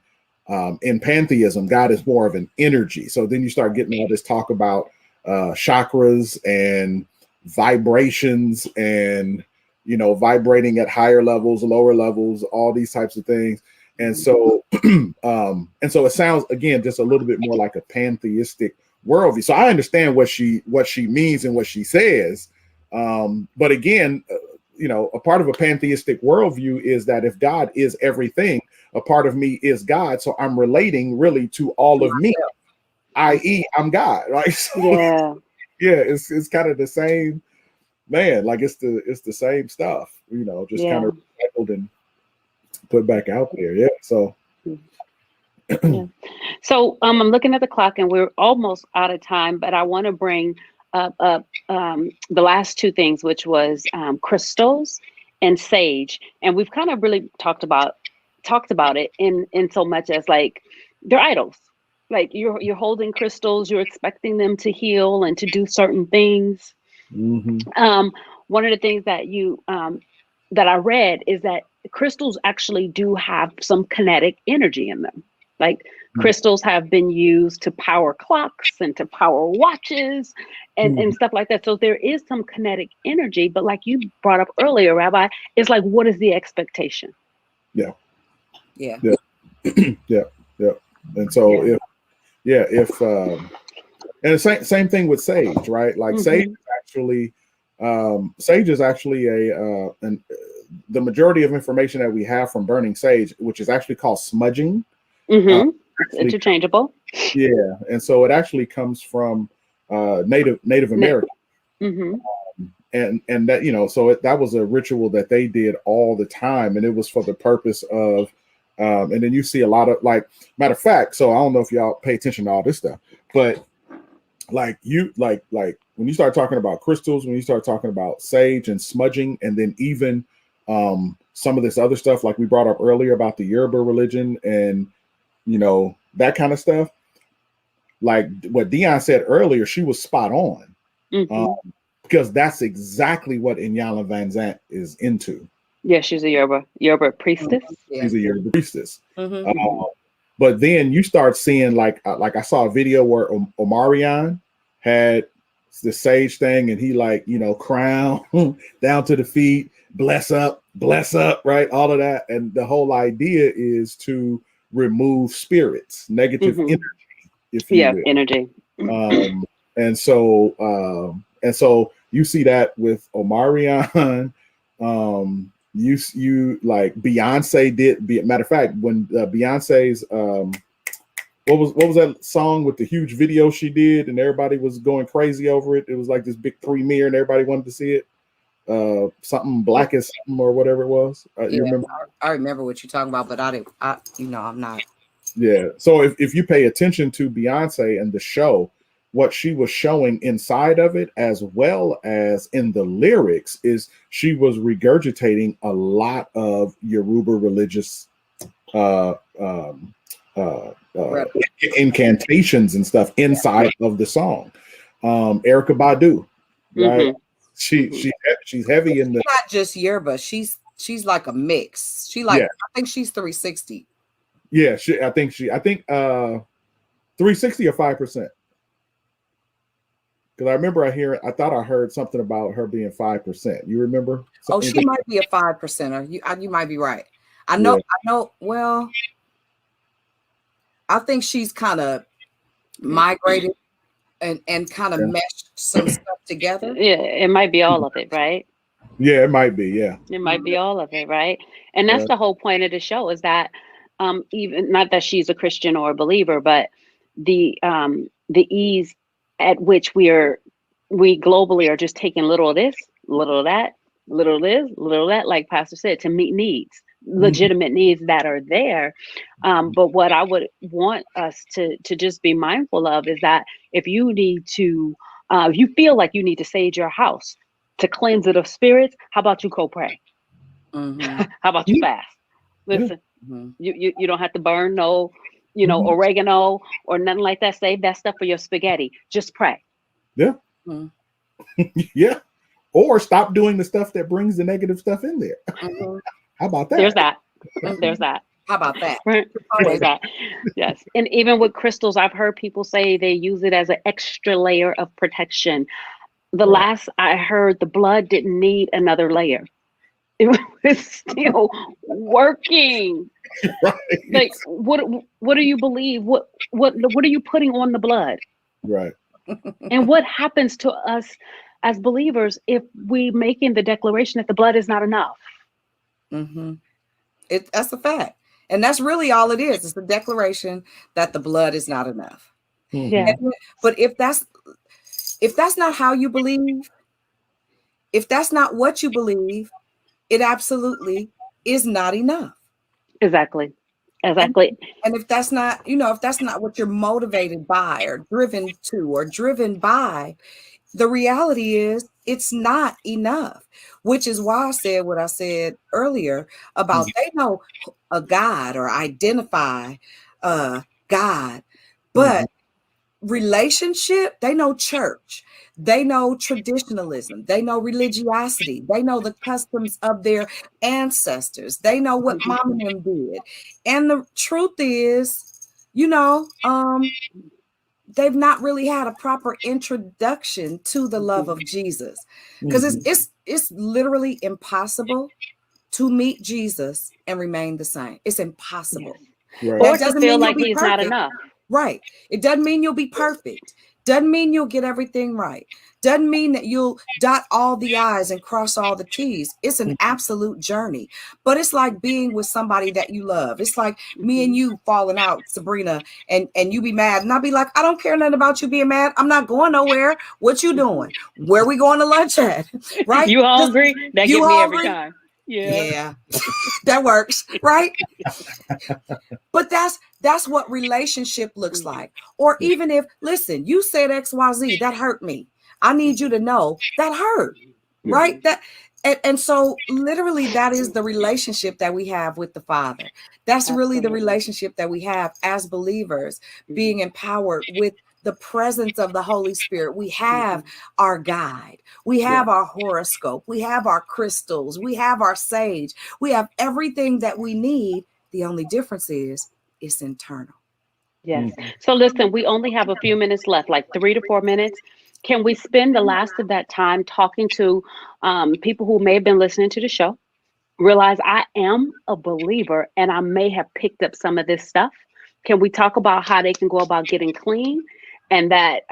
Speaker 3: In pantheism, God is more of an energy. So then you start getting all this talk about chakras and vibrations and, you know, vibrating at higher levels, lower levels, all these types of things. And so, it sounds, again, just a little bit more like a pantheistic worldview. So I understand what she means and what she says. But again, a part of a pantheistic worldview is that if God is everything, a part of me is God. So I'm relating really to all of me, i.e. I'm God, right? So,
Speaker 1: Yeah.
Speaker 3: yeah, it's kind of the same, man. Like it's the same stuff, just kind
Speaker 1: Yeah.
Speaker 3: of recycled and put back out there. Yeah. So
Speaker 1: Yeah. So I'm looking at the clock and we're almost out of time, but I want to bring up the last two things, which was crystals and sage. And we've kind of really talked about it in so much as like they're idols. Like you're holding crystals, you're expecting them to heal and to do certain things.
Speaker 3: mhm.
Speaker 1: One of the things that you that I read is that crystals actually do have some kinetic energy in them. Like crystals have been used to power clocks and to power watches and stuff like that. So there is some kinetic energy, but like you brought up earlier, Rabbi, it's like, what is the expectation?
Speaker 3: Yeah.
Speaker 2: Yeah.
Speaker 3: Yeah. Yeah. And so if and the same thing with sage, right? Like sage is actually the majority of information that we have from burning sage, which is actually called smudging.
Speaker 1: It's interchangeable.
Speaker 3: Yeah, and so it actually comes from Native American, and that so that was a ritual that they did all the time, and it was for the purpose of. And then you see a lot of matter of fact. So I don't know if y'all pay attention to all this stuff, but like when you start talking about crystals, when you start talking about sage and smudging, and then even some of this other stuff like we brought up earlier about the Yoruba religion and that kind of stuff, like what Dion said earlier, she was spot on, because that's exactly what Inyala Van Zant is into.
Speaker 1: Yeah, she's a Yoruba priestess.
Speaker 3: She's a Yoruba priestess. But then you start seeing like I saw a video where Omarion had the sage thing, and he crown down to the feet, bless up, right? All of that, and the whole idea is to remove spirits, negative energy, if you will.
Speaker 1: Energy.
Speaker 3: And so you see that with Omarion. You like Beyonce did. Matter of fact, when Beyonce's what was that song with the huge video she did, and everybody was going crazy over it? It was like this big premiere, and everybody wanted to see it. Something black as something or whatever it was. You remember?
Speaker 2: I remember what you're talking about, but I didn't. I'm not.
Speaker 3: Yeah. So if you pay attention to Beyonce and the show, what she was showing inside of it, as well as in the lyrics, is she was regurgitating a lot of Yoruba religious incantations and stuff inside of the song. Erykah Badu, right? She's heavy in the.
Speaker 2: Not just Yoruba. She's like a mix. I think she's 360.
Speaker 3: Yeah, I think 360 or 5%. Because I remember I thought I heard something about her being 5%. You remember?
Speaker 2: She might be a 5%. You might be right. I know. Well, I think she's kind of migrated and kind of meshed some stuff together.
Speaker 1: Yeah, it might be all of it, right?
Speaker 3: Yeah, it might be. Yeah,
Speaker 1: it might be all of it, right? And that's the whole point of the show, is that even not that she's a Christian or a believer, but the ease at which we globally are just taking little of this, little of that, little of this, little of that, like Pastor said, to meet needs, legitimate needs that are there. But what I would want us to just be mindful of is that if you need to, if you feel like you need to sage your house to cleanse it of spirits, how about you go pray? How about you fast? Listen, you don't have to burn no oregano or nothing like that. Save that stuff for your spaghetti. Just pray.
Speaker 3: Yeah. Yeah. Or stop doing the stuff that brings the negative stuff in there. How about that?
Speaker 1: There's that. There's that.
Speaker 2: How about that?
Speaker 1: There's that. Yes. And even with crystals, I've heard people say they use it as an extra layer of protection. The last I heard, the blood didn't need another layer. It was still working.
Speaker 3: Right.
Speaker 1: Like, what do you believe? What are you putting on the blood?
Speaker 3: Right.
Speaker 1: And what happens to us as believers if we making the declaration that the blood is not enough.
Speaker 2: Mm-hmm. That's a fact. And that's really all it is. It's the declaration that the blood is not enough.
Speaker 1: Yeah,
Speaker 2: But if that's not how you believe, if that's not what you believe, it absolutely is not enough.
Speaker 1: exactly.
Speaker 2: And,
Speaker 1: Exactly.
Speaker 2: and if that's not, if that's not what you're motivated by or driven to or driven by, the reality is it's not enough, which is why I said what I said earlier about they know a God or identify God, but relationship, they know church, they know traditionalism, they know religiosity, they know the customs of their ancestors, they know what mom and them did. And the truth is, they've not really had a proper introduction to the love of Jesus, because it's literally impossible to meet Jesus and remain the same. It's impossible.
Speaker 3: Right.
Speaker 1: Or
Speaker 2: That
Speaker 1: to
Speaker 2: doesn't
Speaker 1: feel
Speaker 2: mean you'll
Speaker 1: like
Speaker 2: be
Speaker 1: he's not
Speaker 2: perfect.
Speaker 1: enough.
Speaker 2: Right. It doesn't mean you'll be perfect. Doesn't mean you'll get everything right. Doesn't mean that you'll dot all the I's and cross all the T's. It's an absolute journey. But it's like being with somebody that you love. It's like me and you falling out, Sabrina, and you be mad. And I'll be like, I don't care nothing about you being mad. I'm not going nowhere. What you doing? Where we going to lunch at? Right?
Speaker 1: You hungry? That
Speaker 2: You
Speaker 1: get me every
Speaker 2: hungry?
Speaker 1: time. Yeah.
Speaker 2: That works, right? But that's what relationship looks like. Or even if, listen, you said XYZ, that hurt me. I need you to know that hurt, right? And so literally that is the relationship that we have with the Father. That's really the relationship that we have as believers, being empowered with the presence of the Holy Spirit. We have our guide, we have our horoscope, we have our crystals, we have our sage, we have everything that we need. The only difference is it's internal.
Speaker 1: Yes. So listen, we only have a few minutes left, like 3 to 4 minutes. Can we spend the last of that time talking to people who may have been listening to the show, realize I am a believer and I may have picked up some of this stuff? Can we talk about how they can go about getting clean and that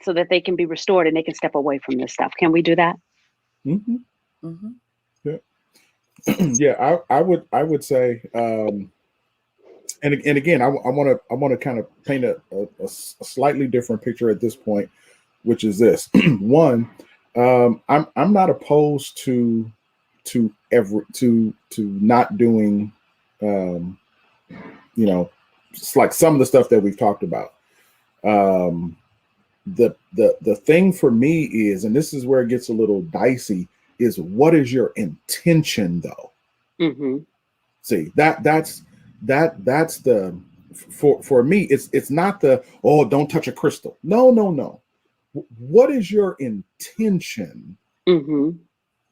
Speaker 1: so that they can be restored and they can step away from this stuff? Can we do that?
Speaker 3: Mm-hmm.
Speaker 2: Mm-hmm.
Speaker 3: Yeah. Yeah, I would say, and again, I want to kind of paint a slightly different picture at this point, which is this. One, I'm not opposed to not doing, it's like some of the stuff that we've talked about. The thing for me is, and this is where it gets a little dicey, is what is your intention though? See, that's the, for me, it's not the, oh, don't touch a crystal. No. What is your intention?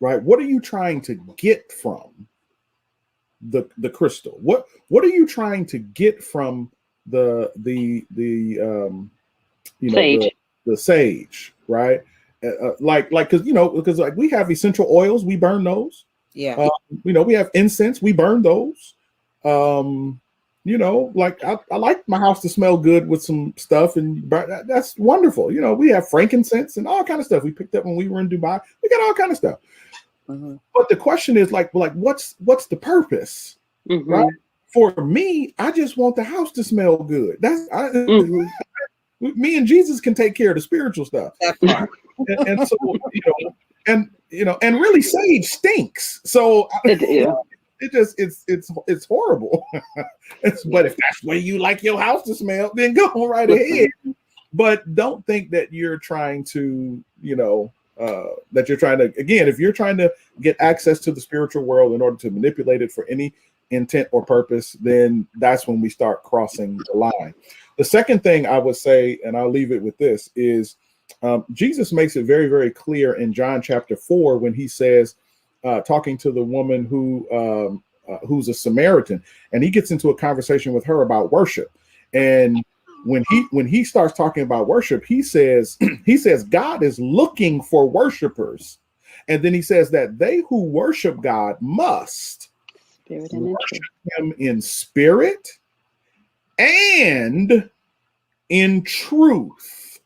Speaker 3: Right? What are you trying to get from the crystal? What are you trying to get from the
Speaker 1: Sage.
Speaker 3: the sage, right? Because like we have essential oils, we burn those.
Speaker 2: Yeah.
Speaker 3: We have incense, we burn those. Like I like my house to smell good with some stuff, and that's wonderful. We have frankincense and all kind of stuff we picked up when we were in Dubai. We got all kind of stuff. But the question is like what's the purpose, right? For me, I just want the house to smell good. Me and Jesus can take care of the spiritual stuff.
Speaker 2: That part.
Speaker 3: and so and really sage stinks. So it's horrible. But if that's the way you like your house to smell, then go right ahead. But don't think that you're trying to, again, if you're trying to get access to the spiritual world in order to manipulate it for any intent or purpose, then that's when we start crossing the line. The second thing I would say, and I'll leave it with this, is Jesus makes it very, very clear in John chapter 4 when he says, talking to the woman who's a Samaritan, and he gets into a conversation with her about worship. And when he starts talking about worship, he says God is looking for worshipers, and then he says that they who worship God must worship him in spirit and in truth.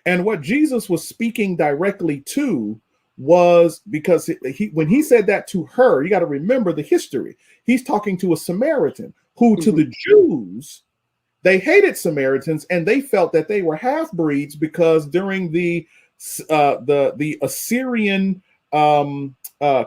Speaker 3: And what Jesus was speaking directly to was, because when he said that to her, you got to remember the history. He's talking to a Samaritan who, to
Speaker 1: Mhm.
Speaker 3: the Jews, they hated Samaritans and they felt that they were half breeds, because during the Assyrian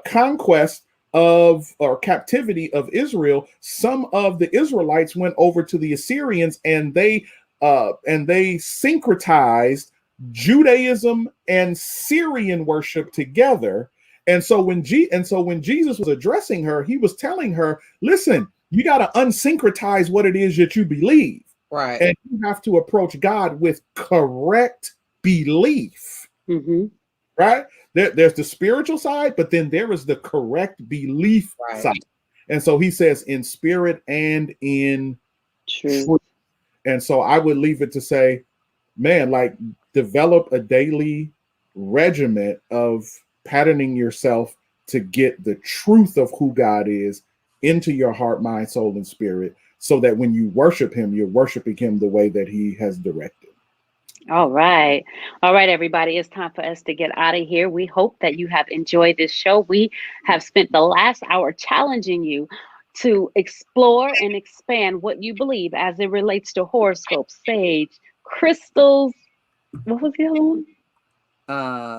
Speaker 3: conquest of, or captivity of Israel, some of the Israelites went over to the Assyrians, and they syncretized Judaism and Syrian worship together. And so when Jesus was addressing her, he was telling her, listen, you got to unsyncretize what it is that you believe.
Speaker 2: Right.
Speaker 3: And you have to approach God with correct belief.
Speaker 1: Mm-hmm.
Speaker 3: Right? There's the spiritual side, but then there is the correct belief side. And so he says, in spirit and in truth. And so I would leave it to say, man, like, develop a daily regiment of patterning yourself to get the truth of who God is into your heart, mind, soul, and spirit, so that when you worship him, you're worshiping him the way that he has directed.
Speaker 1: All right. All right, everybody. It's time for us to get out of here. We hope that you have enjoyed this show. We have spent the last hour challenging you to explore and expand what you believe as it relates to horoscopes, sage, crystals. What was the other one?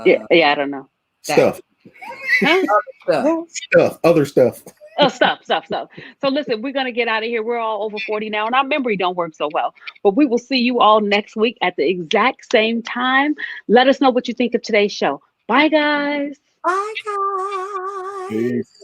Speaker 1: Yeah, I don't know.
Speaker 3: Stuff.
Speaker 1: Huh?
Speaker 3: Other stuff.
Speaker 1: Oh, stuff. So listen, we're going to get out of here. We're all over 40 now, and our memory don't work so well. But we will see you all next week at the exact same time. Let us know what you think of today's show. Bye, guys.
Speaker 2: Bye, guys.
Speaker 3: Peace.